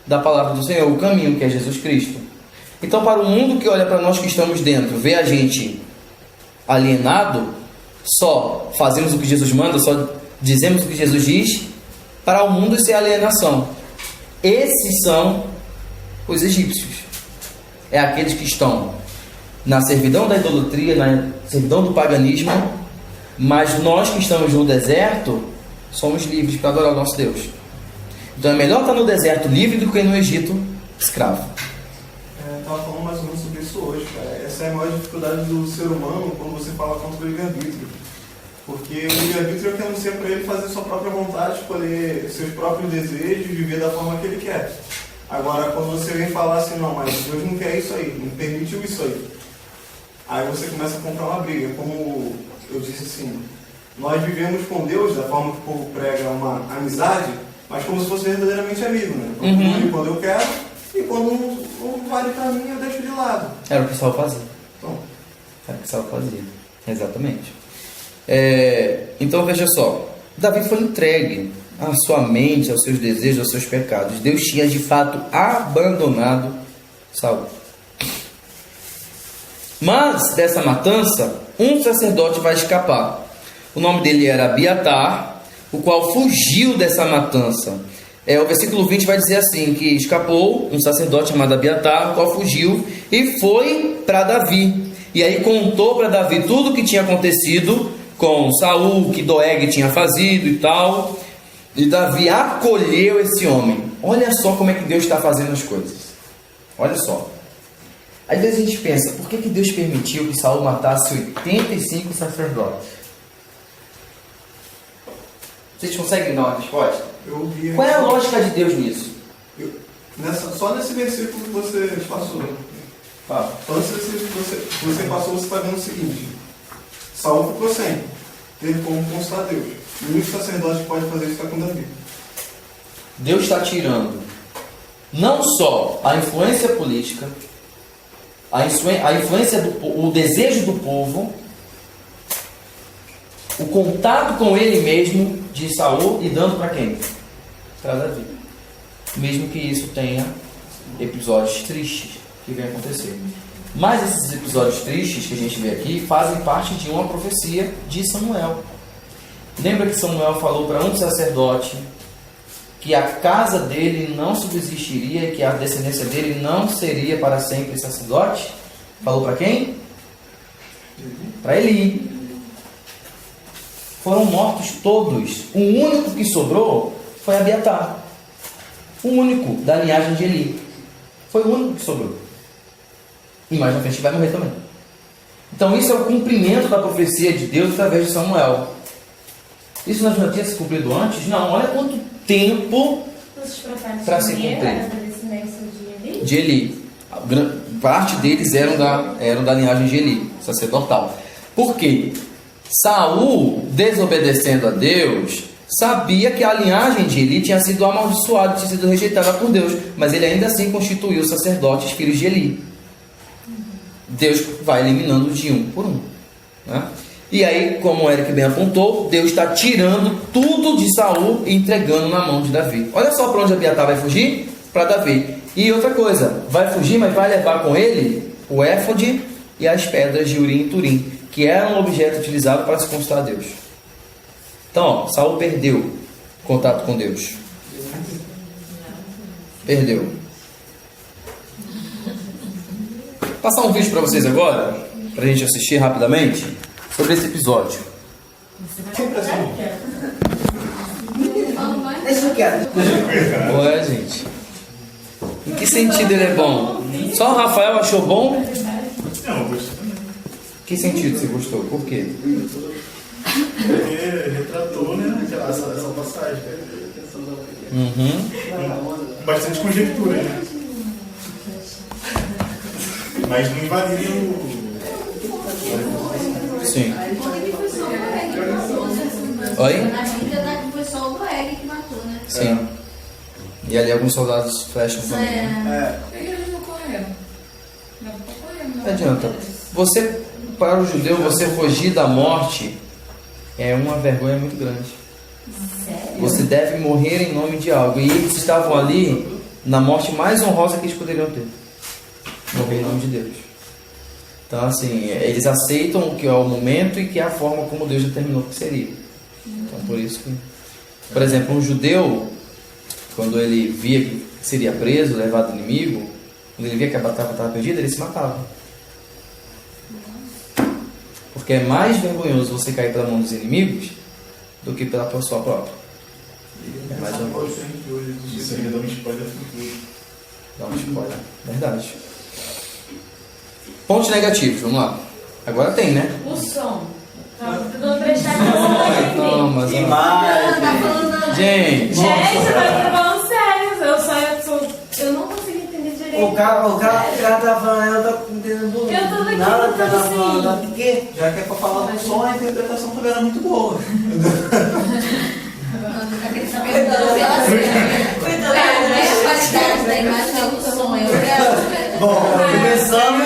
da palavra do Senhor, o caminho, que é Jesus Cristo. Então, para o mundo que olha para nós que estamos dentro, vê a gente alienado, só fazemos o que Jesus manda, só dizemos o que Jesus diz, para o mundo isso é alienação. Esses são os egípcios. É aqueles que estão na servidão da idolatria, na servidão do paganismo, mas nós que estamos no deserto somos livres para adorar o nosso Deus. Então é melhor estar no deserto livre do que no Egito escravo. Estava falando mais ou menos sobre isso hoje, cara. Essa é a maior dificuldade do ser humano quando você fala contra o livre-arbítrio. Porque o livre-arbítrio é que anuncia para ele fazer sua própria vontade, escolher seus próprios desejos, viver da forma que ele quer. Agora, quando você vem falar assim, não, mas Deus não quer isso aí, não permitiu isso aí. Aí você começa a comprar uma briga. Como eu disse assim, nós vivemos com Deus da forma que o povo prega uma amizade, mas como se fosse verdadeiramente amigo, né? Quando eu quero, e quando não vale para mim, eu deixo de lado. Era o que Saul fazia. Então. Era o que Saul fazia. Exatamente. Então veja só, Davi foi entregue à sua mente, aos seus desejos, aos seus pecados. Deus tinha de fato abandonado Saul. Mas dessa matança, um sacerdote vai escapar. O nome dele era Abiatar, o qual fugiu dessa matança. O versículo 20 vai dizer assim, que escapou um sacerdote chamado Abiatar, o qual fugiu e foi para Davi. E aí contou para Davi tudo o que tinha acontecido com Saul, que Doeg tinha fazido e tal. E Davi acolheu esse homem. Olha só como é que Deus está fazendo as coisas. Olha só. Às vezes a gente pensa, por que Deus permitiu que Saul matasse 85 sacerdotes? Vocês conseguem dar uma resposta? Qual é a lógica de Deus nisso? Só nesse versículo que você passou. Só nesse versículo que você passou, você está vendo o seguinte. Saul ficou sem. Teve como consultar Deus. O único sacerdote que pode fazer isso está com Davi. Deus está tirando não só a influência política, a influência o desejo do povo, o contato com ele mesmo de Saul e dando para quem? Para Davi. Mesmo que isso tenha episódios tristes que vem acontecer. Mas esses episódios tristes que a gente vê aqui fazem parte de uma profecia de Samuel. Lembra que Samuel falou para um sacerdote que a casa dele não subsistiria e que a descendência dele não seria para sempre sacerdote? Falou para quem? Para Eli. Foram mortos todos. O único que sobrou foi Abiatar. O único da linhagem de Eli. Foi o único que sobrou. E mais na frente vai morrer também. Então isso é o cumprimento da profecia de Deus através de Samuel. Isso não tinha se cumprido antes? Não, olha quanto tempo para se cumprir. De Eli. Parte deles eram da linhagem de Eli, sacerdotal. Por quê? Saul, desobedecendo a Deus, sabia que a linhagem de Eli tinha sido amaldiçoada, tinha sido rejeitada por Deus, mas ele ainda assim constituiu sacerdotes, filhos de Eli. Deus vai eliminando de um por um, né? E aí, como o Eric bem apontou, Deus está tirando tudo de Saul e entregando na mão de Davi. Olha só para onde Abiatar vai fugir? Para Davi. E outra coisa, vai fugir, mas vai levar com ele o éfode e as pedras de Urim e Turim, que eram um objeto utilizado para se consultar a Deus. Então, Saul perdeu contato com Deus. Perdeu. Vou passar um vídeo para vocês agora, para a gente assistir rapidamente, sobre esse episódio. Deixa eu quieto. Ué, gente. Em que sentido ele é bom? Só o Rafael achou bom? Não, eu gostei também. Que sentido você gostou? Por quê? Porque retratou, né, essa passagem. Uhum. Bastante conjectura, né? Mas não invalida o... Sim. Conta que foi só o Boeg que matou, né? Oi? Na Bíblia dá que foi só o Boeg que matou, né? Sim. E ali alguns soldados flecham também. Né? Eles não correram. Não correram. Não adianta. Você, para o judeu, você fugir da morte é uma vergonha muito grande. Sério? Você deve morrer em nome de algo. E eles estavam ali na morte mais honrosa que eles poderiam ter. Morrer em nome de Deus. Então, assim, eles aceitam o que é o momento e que é a forma como Deus determinou que seria. Então, por isso que... Por exemplo, um judeu, quando ele via que seria preso, levado inimigo, quando ele via que a batalha estava perdida, ele se matava. Porque é mais vergonhoso você cair pela mão dos inimigos do que pela sua própria. É mais vergonhoso. Isso ainda dá um spoiler futuro. Dá um spoiler. Verdade. Pontos negativos, vamos lá. Agora tem, né? O som. Tava tentando prestar atenção. Não, mas... Gente! Gente, eu tava falando sério. Eu não consegui entender direito. O cara tá falando, eu tô entendendo Eu tô daqui nada que tentando tá falando. assim. Porque já que é pra falar do som, a interpretação também era muito boa. Aquele sabendo da revelação. Não é a qualidade da imagem, é o som. Bom, começamos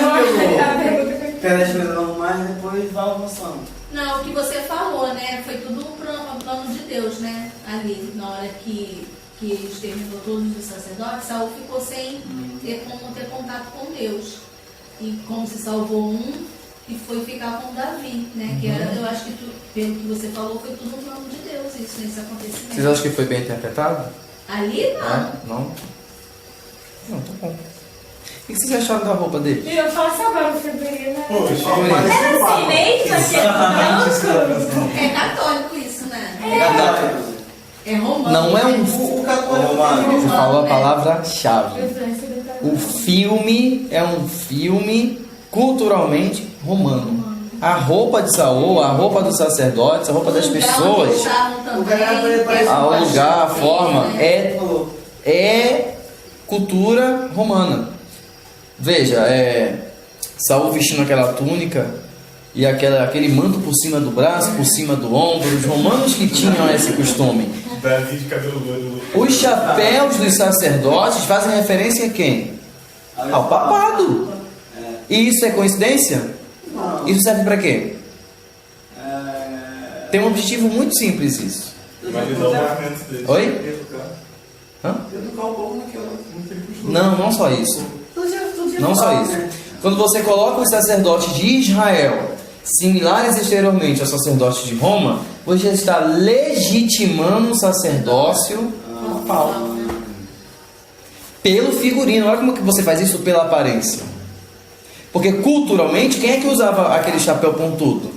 pela expressão mais, depois vai avançando. Não, o que você falou, né? Foi tudo o plano de Deus, né? Ali, na hora que exterminou todos os sacerdotes, Saul ficou sem ter como ter contato com Deus. E como se salvou um, e foi ficar com Davi, né? Que era, eu acho que pelo que você falou, foi tudo no plano de Deus, isso, nesse acontecimento. Vocês acham que foi bem interpretado? Ali não. É? Não? Não, tá bom. O que vocês acharam da roupa dele? Eu faço agora o feminino, né? Poxa, Era assim mesmo, aqui É católico isso, né? É romano. Não é um... O católico Você falou a palavra-chave. Influência do Itália. O filme é um filme culturalmente romano. A roupa de Saul, a roupa dos sacerdotes, a roupa das pessoas, o lugar, a forma, é cultura romana. Veja, Saul vestindo aquela túnica e aquele manto por cima do braço, por cima do ombro. Os romanos que tinham esse costume. Davi de cabelo loiro. Os chapéus dos sacerdotes fazem referência a quem? Ao papado. E isso é coincidência? Não. Isso serve para quê? Tem um objetivo muito simples isso. Mas ele dá o movimento dele. Oi? Educar. Hã? Educar o povo naquele costume. Não só isso. Não só isso. Quando você coloca os sacerdotes de Israel similares exteriormente aos sacerdotes de Roma, você está legitimando o sacerdócio papal. Pelo figurino. Olha como que você faz isso pela aparência. Porque culturalmente, quem é que usava aquele chapéu pontudo?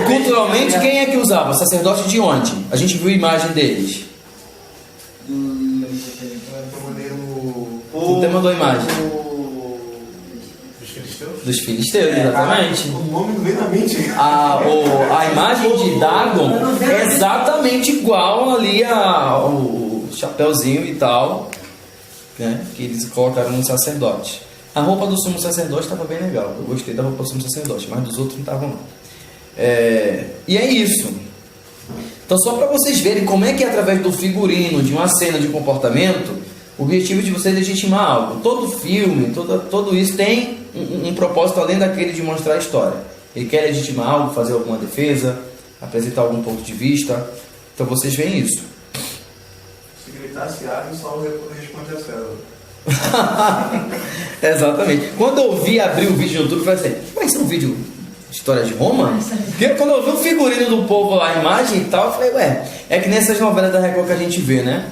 Culturalmente, quem é que usava? Sacerdote de onde? A gente viu a imagem deles. Você mandou a imagem? Dos cristãos? Dos filisteus, exatamente. O nome não vem na mente. A imagem de Dagon é exatamente igual ali ao chapéuzinho e tal, né, que eles colocaram no sacerdote. A roupa do sumo sacerdote estava bem legal. Eu gostei da roupa do sumo sacerdote, mas dos outros não estavam não. E é isso. Então, só para vocês verem como é que através do figurino, de uma cena de comportamento, o objetivo de você legitimar algo. Todo filme, todo isso tem um propósito além daquele de mostrar a história. Ele quer legitimar algo, fazer alguma defesa, apresentar algum ponto de vista. Então vocês veem isso. Se gritasse água, o Saulo responde a célula. Exatamente. Quando eu vi abrir o vídeo no YouTube, eu falei assim, vai ser um vídeo de história de Roma? Porque quando eu vi o figurino do povo lá, a imagem e tal, eu falei, é que nessas novelas da Record que a gente vê, né?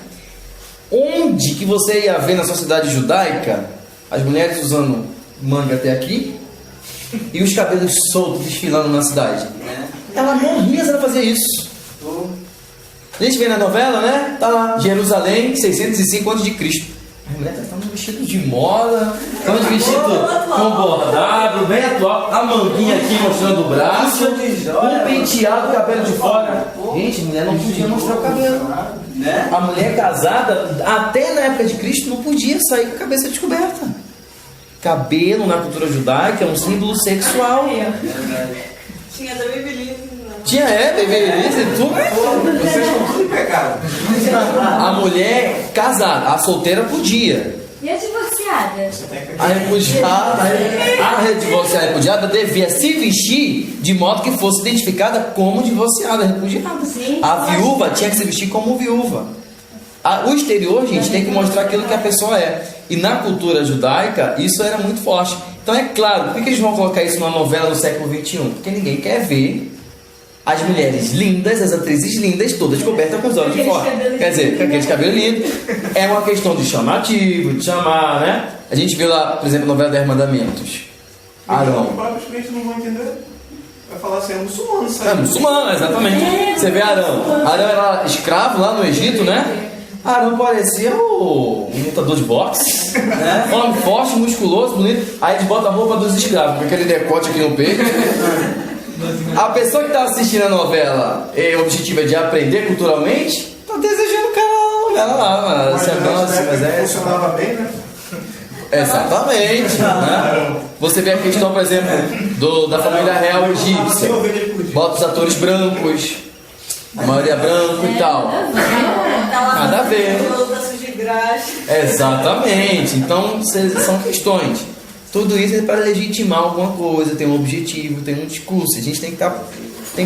Onde que você ia ver na sociedade judaica as mulheres usando manga até aqui e os cabelos soltos desfilando na cidade? Ela morria se ela fazia isso. A gente vê na novela, né? Tá lá, Jerusalém, 605 a.C. As mulheres estão no vestido de moda, estão de vestido com bordado, bem atual, a manguinha aqui mostrando o braço, um penteado, o cabelo de fora. Gente, a mulher não podia mostrar o cabelo. Né? A mulher casada, até na época de Cristo, não podia sair com a cabeça descoberta. Cabelo na cultura judaica é um símbolo sexual. Tinha também beleza. Tinha bebê, e tudo. Vocês estão tudo em pecado. A mulher casada, a solteira podia. E a divorciada? A divorciada repudiada devia se vestir de modo que fosse identificada como divorciada, repudiada. Sim. A viúva tinha que se vestir como viúva. O exterior, gente, tem que mostrar aquilo que a pessoa é. E na cultura judaica, isso era muito forte. Então é claro, por que eles vão colocar isso numa novela do século XXI? Porque ninguém quer ver as mulheres lindas, as atrizes lindas, todas cobertas com os olhos de fora. Quer dizer, com aqueles cabelos lindos. É uma questão de chamativo, de chamar, né? A gente viu lá, por exemplo, a novela 10 Mandamentos. Arão. Os próprios clientes não vão entender. Vai falar assim, é muçulmano, sabe? É muçulmano, exatamente. Você vê Arão. Arão era escravo lá no Egito, né? Arão parecia um lutador de boxe, né? Homem forte, musculoso, bonito. Aí eles botam a roupa dos escravos, com aquele decote aqui no peito. A pessoa que está assistindo a novela, o objetivo é de aprender culturalmente, tá desejando o cara na novela lá, Mas funcionava bem, né? Exatamente, né? Você vê a questão, por exemplo, da família real egípcia. Bota os atores brancos, a maioria branco e tal. Nada a ver. Exatamente. Então, são questões. Tudo isso é para legitimar alguma coisa, tem um objetivo, tem um discurso. A gente tem que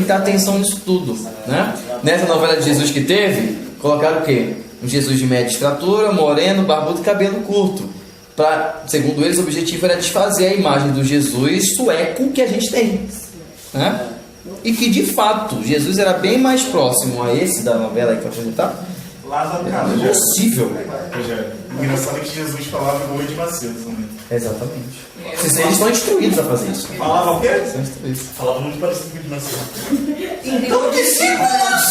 dar atenção nisso tudo, né? Nessa novela de Jesus que teve, colocaram o quê? Um Jesus de média estatura, moreno, barbudo e cabelo curto. Segundo eles, o objetivo era desfazer a imagem do Jesus sueco que a gente tem, né? E que de fato Jesus era bem mais próximo a esse da novela que eu vou apresentar. Lázaro É possível. Engraçado é que Jesus falava igual de Macedo também. Exatamente. Eles estão instruídos a fazer isso. Falava o quê? São instruídos. Falava muito parecido com o de Macedo. Então, discípulos,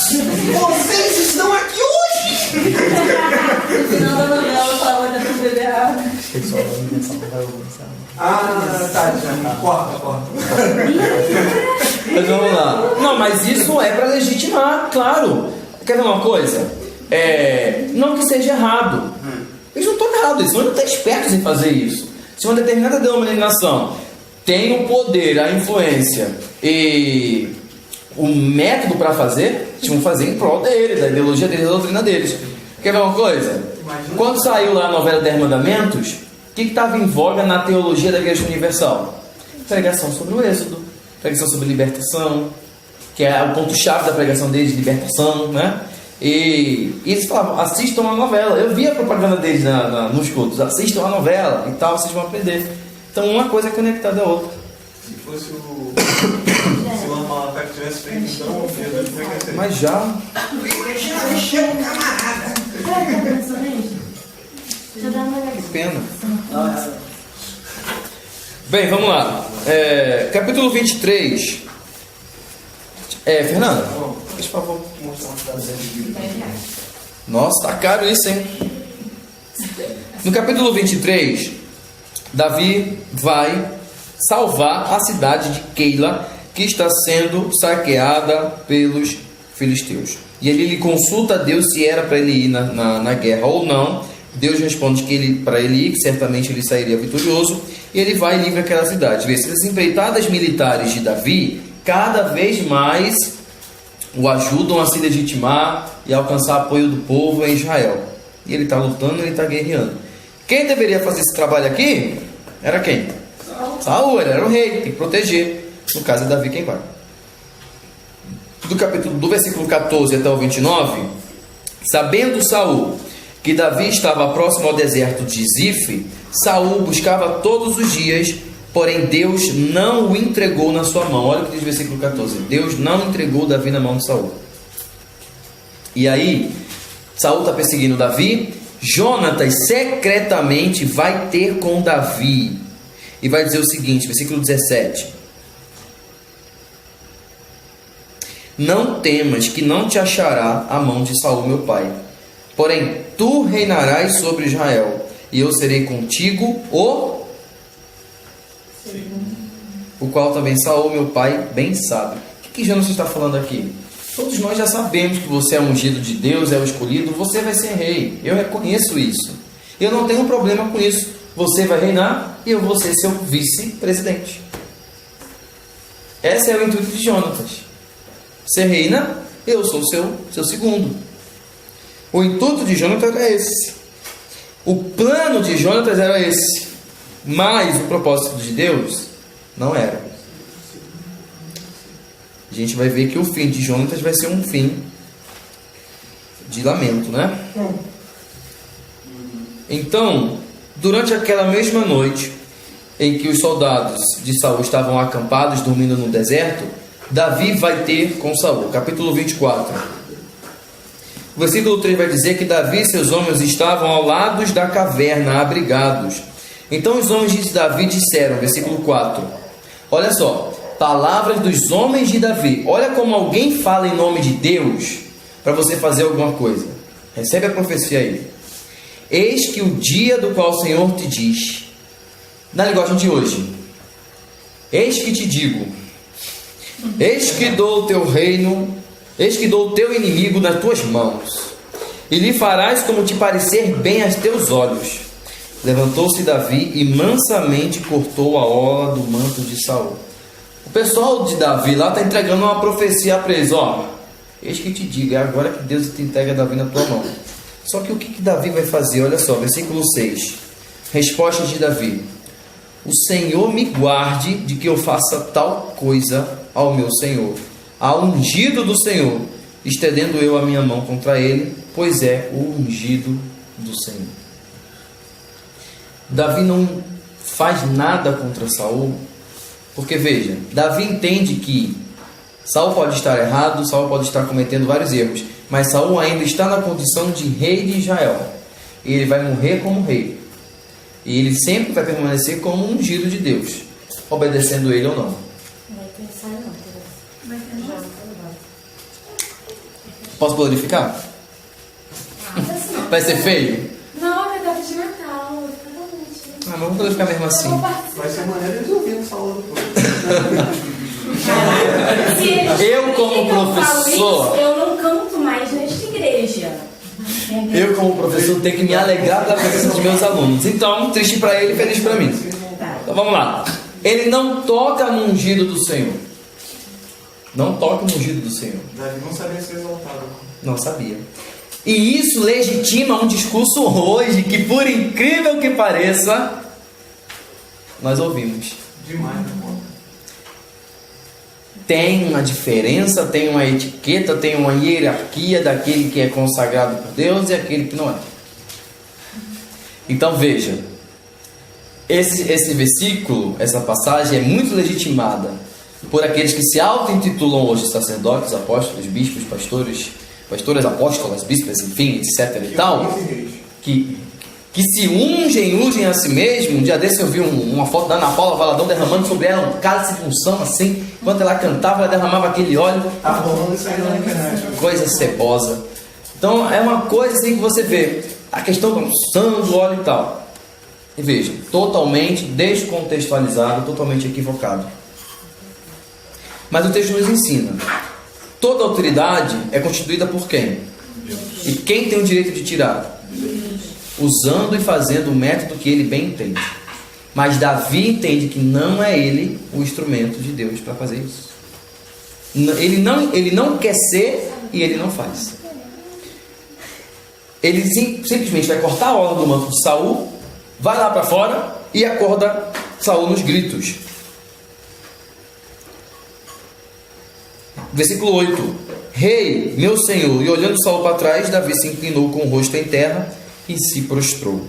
vocês estão aqui hoje! No final da novela fala que é pro bebê água. Tá, já. Corta. Mas vamos lá. Não, mas isso é para legitimar, claro. Quer ver uma coisa? Não que seja errado. Eles não estão errados, eles vão estar espertos em fazer isso. Se uma determinada denominação tem o poder, a influência e o método para fazer, eles vão fazer em prol deles, da ideologia deles, da doutrina deles. Quer ver uma coisa? Quando saiu lá a novela 10 Mandamentos, o que estava em voga na teologia da Igreja Universal? Pregação sobre o Êxodo, pregação sobre libertação, que é o ponto-chave da pregação deles, libertação, né? E eles falavam, assistam a novela. Eu vi a propaganda deles nos cultos, assistam a novela e tal, vocês vão aprender. Então uma coisa é conectada à outra. Se fosse o Silano Malafaia que tivesse feito, então o filho dele foi crescer. Mas já. Deixa eu dar uma olhada. Que pena. Bem, vamos lá. Capítulo 23. Fernanda, por favor. Nossa, tá caro isso, hein? No capítulo 23, Davi vai salvar a cidade de Keila, que está sendo saqueada pelos filisteus. E ele consulta a Deus se era para ele ir na guerra ou não. Deus responde que para ele ir, que certamente ele sairia vitorioso. E ele vai e livra aquela cidade. Vê se as empreitadas militares de Davi cada vez mais o ajudam a se legitimar e alcançar apoio do povo em Israel. E ele está lutando, ele está guerreando. Quem deveria fazer esse trabalho aqui era quem? Saul, ele era o rei, tem que proteger. No caso é Davi quem vai. Do versículo 14 até o 29, sabendo Saul que Davi estava próximo ao deserto de Zif, Saul buscava todos os dias, porém Deus não o entregou na sua mão. Olha o que diz o versículo 14. Deus não entregou Davi na mão de Saul. E aí, Saul está perseguindo Davi. Jonatas secretamente vai ter com Davi e vai dizer o seguinte, versículo 17: não temas, que não te achará a mão de Saul meu pai, porém tu reinarás sobre Israel, e eu serei contigo o qual também Saul meu pai bem sabe. O que Jonas está falando aqui? Todos nós já sabemos que você é ungido de Deus, é o escolhido, você vai ser rei. Eu reconheço isso. Eu não tenho problema com isso. Você vai reinar e eu vou ser seu vice-presidente. Esse é o intuito de Jonatas. Você reina, eu sou seu segundo. O intuito de Jonatas era esse. O plano de Jonatas era esse. Mas o propósito de Deus não era. A gente vai ver que o fim de Jonatas vai ser um fim de lamento, né? Então, durante aquela mesma noite em que os soldados de Saul estavam acampados, dormindo no deserto, Davi vai ter com Saul. Capítulo 24. O versículo 3 vai dizer que Davi e seus homens estavam ao lado da caverna, abrigados. Então os homens de Davi disseram, versículo 4, olha só, palavras dos homens de Davi. Olha como alguém fala em nome de Deus para você fazer alguma coisa. Recebe a profecia aí. Eis que o dia do qual o Senhor te diz, na linguagem de hoje, eis que te digo, eis que dou o teu reino, eis que dou o teu inimigo nas tuas mãos, e lhe farás como te parecer bem aos teus olhos. Levantou-se Davi e mansamente cortou a orla do manto de Saul. O pessoal de Davi lá está entregando uma profecia para eles. Eis que te digo, é agora que Deus te entrega Davi na tua mão. Só que o que Davi vai fazer? Olha só, versículo 6. Resposta de Davi: o Senhor me guarde de que eu faça tal coisa ao meu Senhor, ao ungido do Senhor, estendendo eu a minha mão contra ele, pois é o ungido do Senhor. Davi não faz nada contra Saul, porque veja, Davi entende que Saul pode estar errado, Saul pode estar cometendo vários erros, mas Saul ainda está na condição de rei de Israel. E ele vai morrer como rei. E ele sempre vai permanecer como um ungido de Deus, obedecendo ele ou não. Vai pensar não, Vai ter nada. Posso glorificar? Vai ser feio? Não, é data de Natal, fica bonitinho. Mas vamos glorificar mesmo assim. Vai ser maneiro eles ouvindo essa aula depois. Eu, como professor, eu não canto mais nesta igreja. eu como professor tenho que me alegrar pela presença dos meus alunos. Então, triste para ele, feliz para mim. Então vamos lá. Ele não toca no ungido do Senhor. Não toca no ungido do Senhor. Davi não sabia ser exaltado. Não sabia. E isso legitima um discurso hoje que, por incrível que pareça, nós ouvimos. Demais, né, pô? Tem uma diferença, tem uma etiqueta, tem uma hierarquia daquele que é consagrado por Deus e aquele que não é. Então veja, esse versículo, essa passagem é muito legitimada por aqueles que se auto-intitulam hoje sacerdotes, apóstolos, bispos, pastoras, apóstolas, bispas, enfim, etc e tal, que se ungem a si mesmo. Um dia desse eu vi uma foto da Ana Paula Valadão derramando sobre ela um cálice de unção, assim, enquanto ela cantava, ela derramava aquele óleo. Tá rolando isso aí na internet. Coisa cebosa. Então é uma coisa assim que você vê a questão da unção, do óleo e tal. E veja, totalmente descontextualizado, totalmente equivocado. Mas o texto nos ensina: toda autoridade é constituída por quem? E quem tem o direito de tirar? Usando e fazendo o método que ele bem entende. Mas Davi entende que não é ele o instrumento de Deus para fazer isso. Ele não quer ser e ele não faz. Ele simplesmente vai cortar a orla do manto de Saul, vai lá para fora e acorda Saul nos gritos. Versículo 8: Rei, meu senhor. E olhando Saul para trás, Davi se inclinou com o rosto em terra e se prostrou.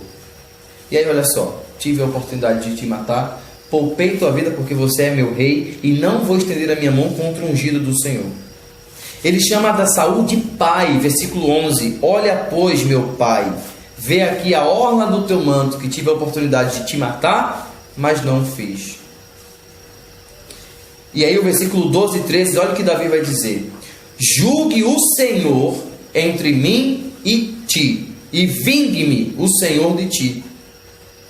E aí olha só: tive a oportunidade de te matar, poupei tua vida porque você é meu rei, e não vou estender a minha mão contra o ungido do Senhor. Ele chama da Saul de pai. Versículo 11: Olha, pois, meu pai, vê aqui a orla do teu manto, que tive a oportunidade de te matar, mas não fiz. E aí o versículo 12 e 13, olha o que Davi vai dizer: julgue o Senhor entre mim e ti, e vingue-me o Senhor de ti,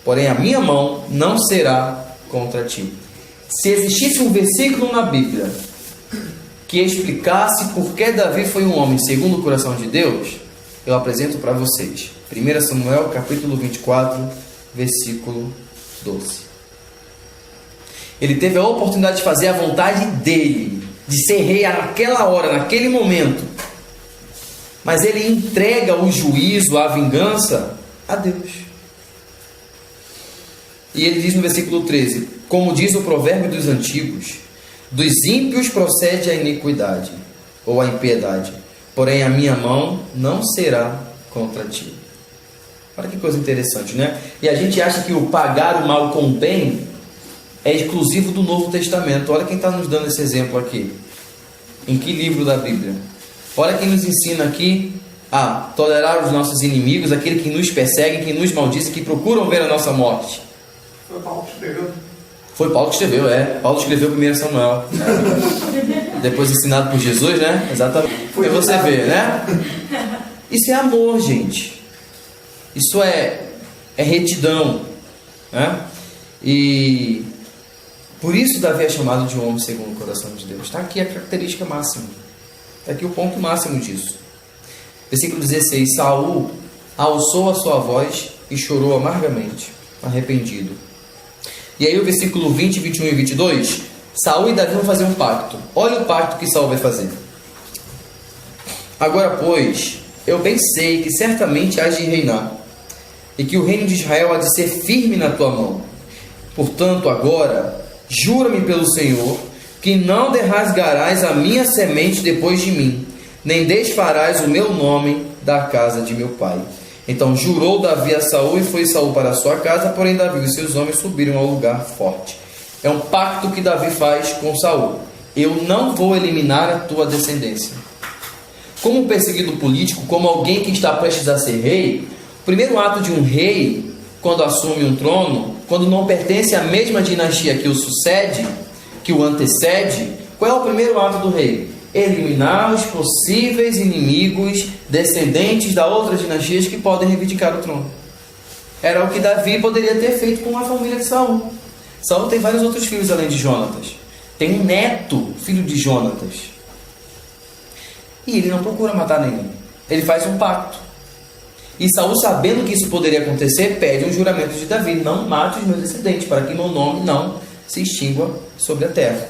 porém a minha mão não será contra ti. Se existisse um versículo na Bíblia que explicasse por que Davi foi um homem segundo o coração de Deus, eu apresento para vocês. 1 Samuel, capítulo 24, versículo 12. Ele teve a oportunidade de fazer a vontade dele, de ser rei naquela hora, naquele momento. Mas ele entrega o juízo, a vingança a Deus. E ele diz no versículo 13: como diz o provérbio dos antigos, dos ímpios procede a iniquidade, ou a impiedade, porém a minha mão não será contra ti. Olha que coisa interessante, né? E a gente acha que o pagar o mal com o bem é exclusivo do Novo Testamento. Olha quem está nos dando esse exemplo aqui. Em que livro da Bíblia? Olha quem nos ensina aqui a tolerar os nossos inimigos, aquele que nos perseguem, que nos maldizem, que procuram ver a nossa morte. Foi Paulo que escreveu. Foi Paulo que escreveu, Paulo escreveu 1 Samuel. Depois ensinado por Jesus, né? Exatamente. Foi você ver, né? Isso é amor, gente. Isso é retidão, né? E por isso Davi é chamado de um homem segundo o coração de Deus. Está aqui a característica máxima. Está aqui o ponto máximo disso. Versículo 16. Saul alçou a sua voz e chorou amargamente, arrependido. E aí o versículo 20, 21 e 22. Saul e Davi vão fazer um pacto. Olha o pacto que Saul vai fazer. Agora, pois, eu bem sei que certamente hás de reinar, e que o reino de Israel há de ser firme na tua mão. Portanto, agora, jura-me pelo Senhor, que não derrasgarás a minha semente depois de mim, nem desfarás o meu nome da casa de meu pai. Então jurou Davi a Saul, e foi Saul para a sua casa, porém Davi e seus homens subiram ao lugar forte. É um pacto que Davi faz com Saul. Eu não vou eliminar a tua descendência. Como um perseguido político, como alguém que está prestes a ser rei, o primeiro ato de um rei, quando assume um trono, quando não pertence à mesma dinastia que o sucede, que o antecede, qual é o primeiro ato do rei? Eliminar os possíveis inimigos descendentes da outras dinastias que podem reivindicar o trono. Era o que Davi poderia ter feito com a família de Saul. Saul tem vários outros filhos além de Jonatas. Tem um neto, filho de Jonatas. E ele não procura matar nenhum. Ele faz um pacto. E Saul, sabendo que isso poderia acontecer, pede um juramento de Davi: não mate os meus descendentes, para que meu nome não se extingua sobre a terra.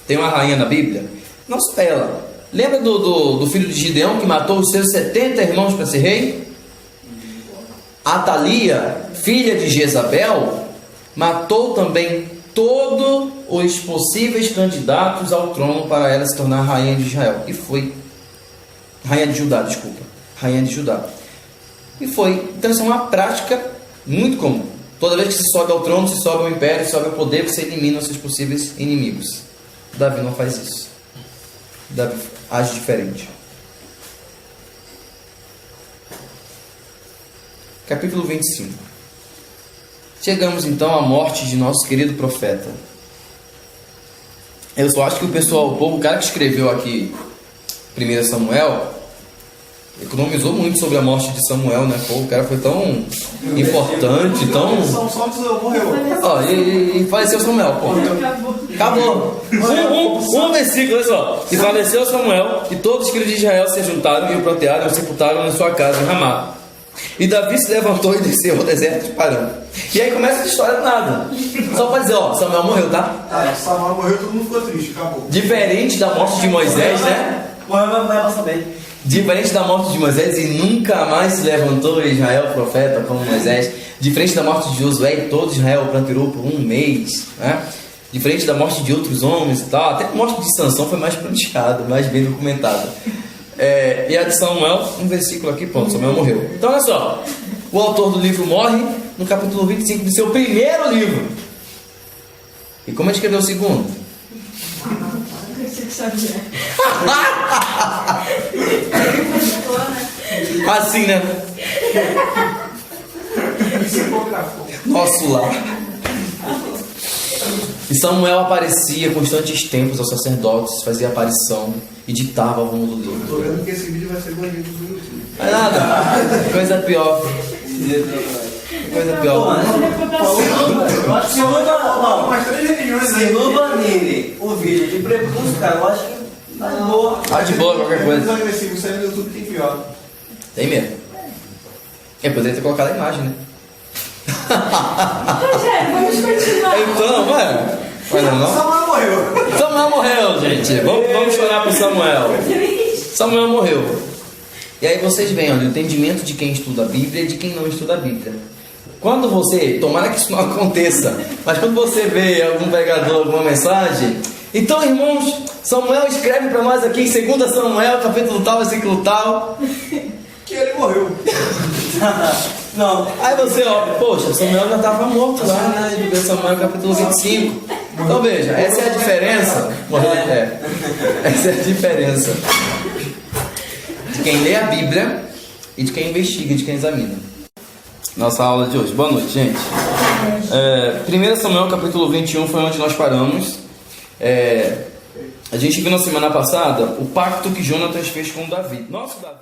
Tem uma rainha na Bíblia, não só ela. Lembra do filho de Gideão, que matou os seus 70 irmãos para ser rei? Atalia, filha de Jezabel, matou também todos os possíveis candidatos ao trono para ela se tornar rainha de Israel. E foi. Rainha de Judá, desculpa. Rainha de Judá. E foi. Então isso é uma prática muito comum. Toda vez que se sobe ao trono, se sobe ao império, se sobe ao poder, você elimina os seus possíveis inimigos. Davi não faz isso. Davi age diferente. Capítulo 25. Chegamos então à morte de nosso querido profeta. Eu só acho que o povo, o cara que escreveu aqui 1 Samuel, economizou muito sobre a morte de Samuel, né? Pô, o cara foi tão importante, tão... São Santos morreu. Ó, e faleceu Samuel, pô. Acabou. Um versículo, olha só. E faleceu Samuel, e todos os filhos de Israel se juntaram e o protearam e o sepultaram em sua casa em Ramá. E Davi se levantou e desceu ao deserto de Parã. E aí começa essa história do nada. Só para dizer, ó, Samuel morreu, tá? Samuel morreu, todo mundo ficou triste, acabou. Diferente da morte de Moisés, né? Morreu, vai passar bem. Diferente da morte de Moisés, e nunca mais se levantou Israel profeta como Moisés. Diferente da morte de Josué, e todo Israel planteou por um mês, né? Diferente da morte de outros homens e tal. Até a morte de Sansão foi mais pronunciada, mais bem documentada. E a de Samuel, um versículo aqui, pronto, Samuel morreu. Então olha só, o autor do livro morre no capítulo 25 do seu primeiro livro. E como ele escreveu o segundo? Assim, né? Nosso lar. E Samuel aparecia constantes tempos aos sacerdotes, fazia aparição e ditava ao longo do livro. Tô vendo que esse vídeo vai ser banido do YouTube. Não é nada, coisa pior. Coisa pior. Se não banirem o vídeo de prepúcio, cara, eu acho que Tá de boa. Tá de boa, qualquer coisa. Menos agressivo, você no YouTube tem pior. Tem mesmo. Eu poderia ter colocado a imagem, né? Rogério, vamos continuar. Então, ué. Olha não. Samuel morreu. Samuel morreu, gente. Vamos chorar pro Samuel. Samuel morreu. E aí vocês veem, olha, o entendimento de quem estuda a Bíblia e de quem não estuda a Bíblia. Quando você, tomara que isso não aconteça, mas quando você vê algum pregador, alguma mensagem, então, irmãos, Samuel escreve para nós aqui em 2 Samuel, capítulo tal, versículo tal, Que ele morreu. Não. aí você, ó, poxa, Samuel já estava morto lá, né? De 2 Samuel, capítulo 25. Então veja, essa é a diferença. Essa é a diferença de quem lê a Bíblia e de quem investiga, de quem examina. Nossa aula de hoje. Boa noite, gente. 1 Samuel capítulo 21 foi onde nós paramos. A gente viu na semana passada o pacto que Jonatas fez com Davi. Nosso Davi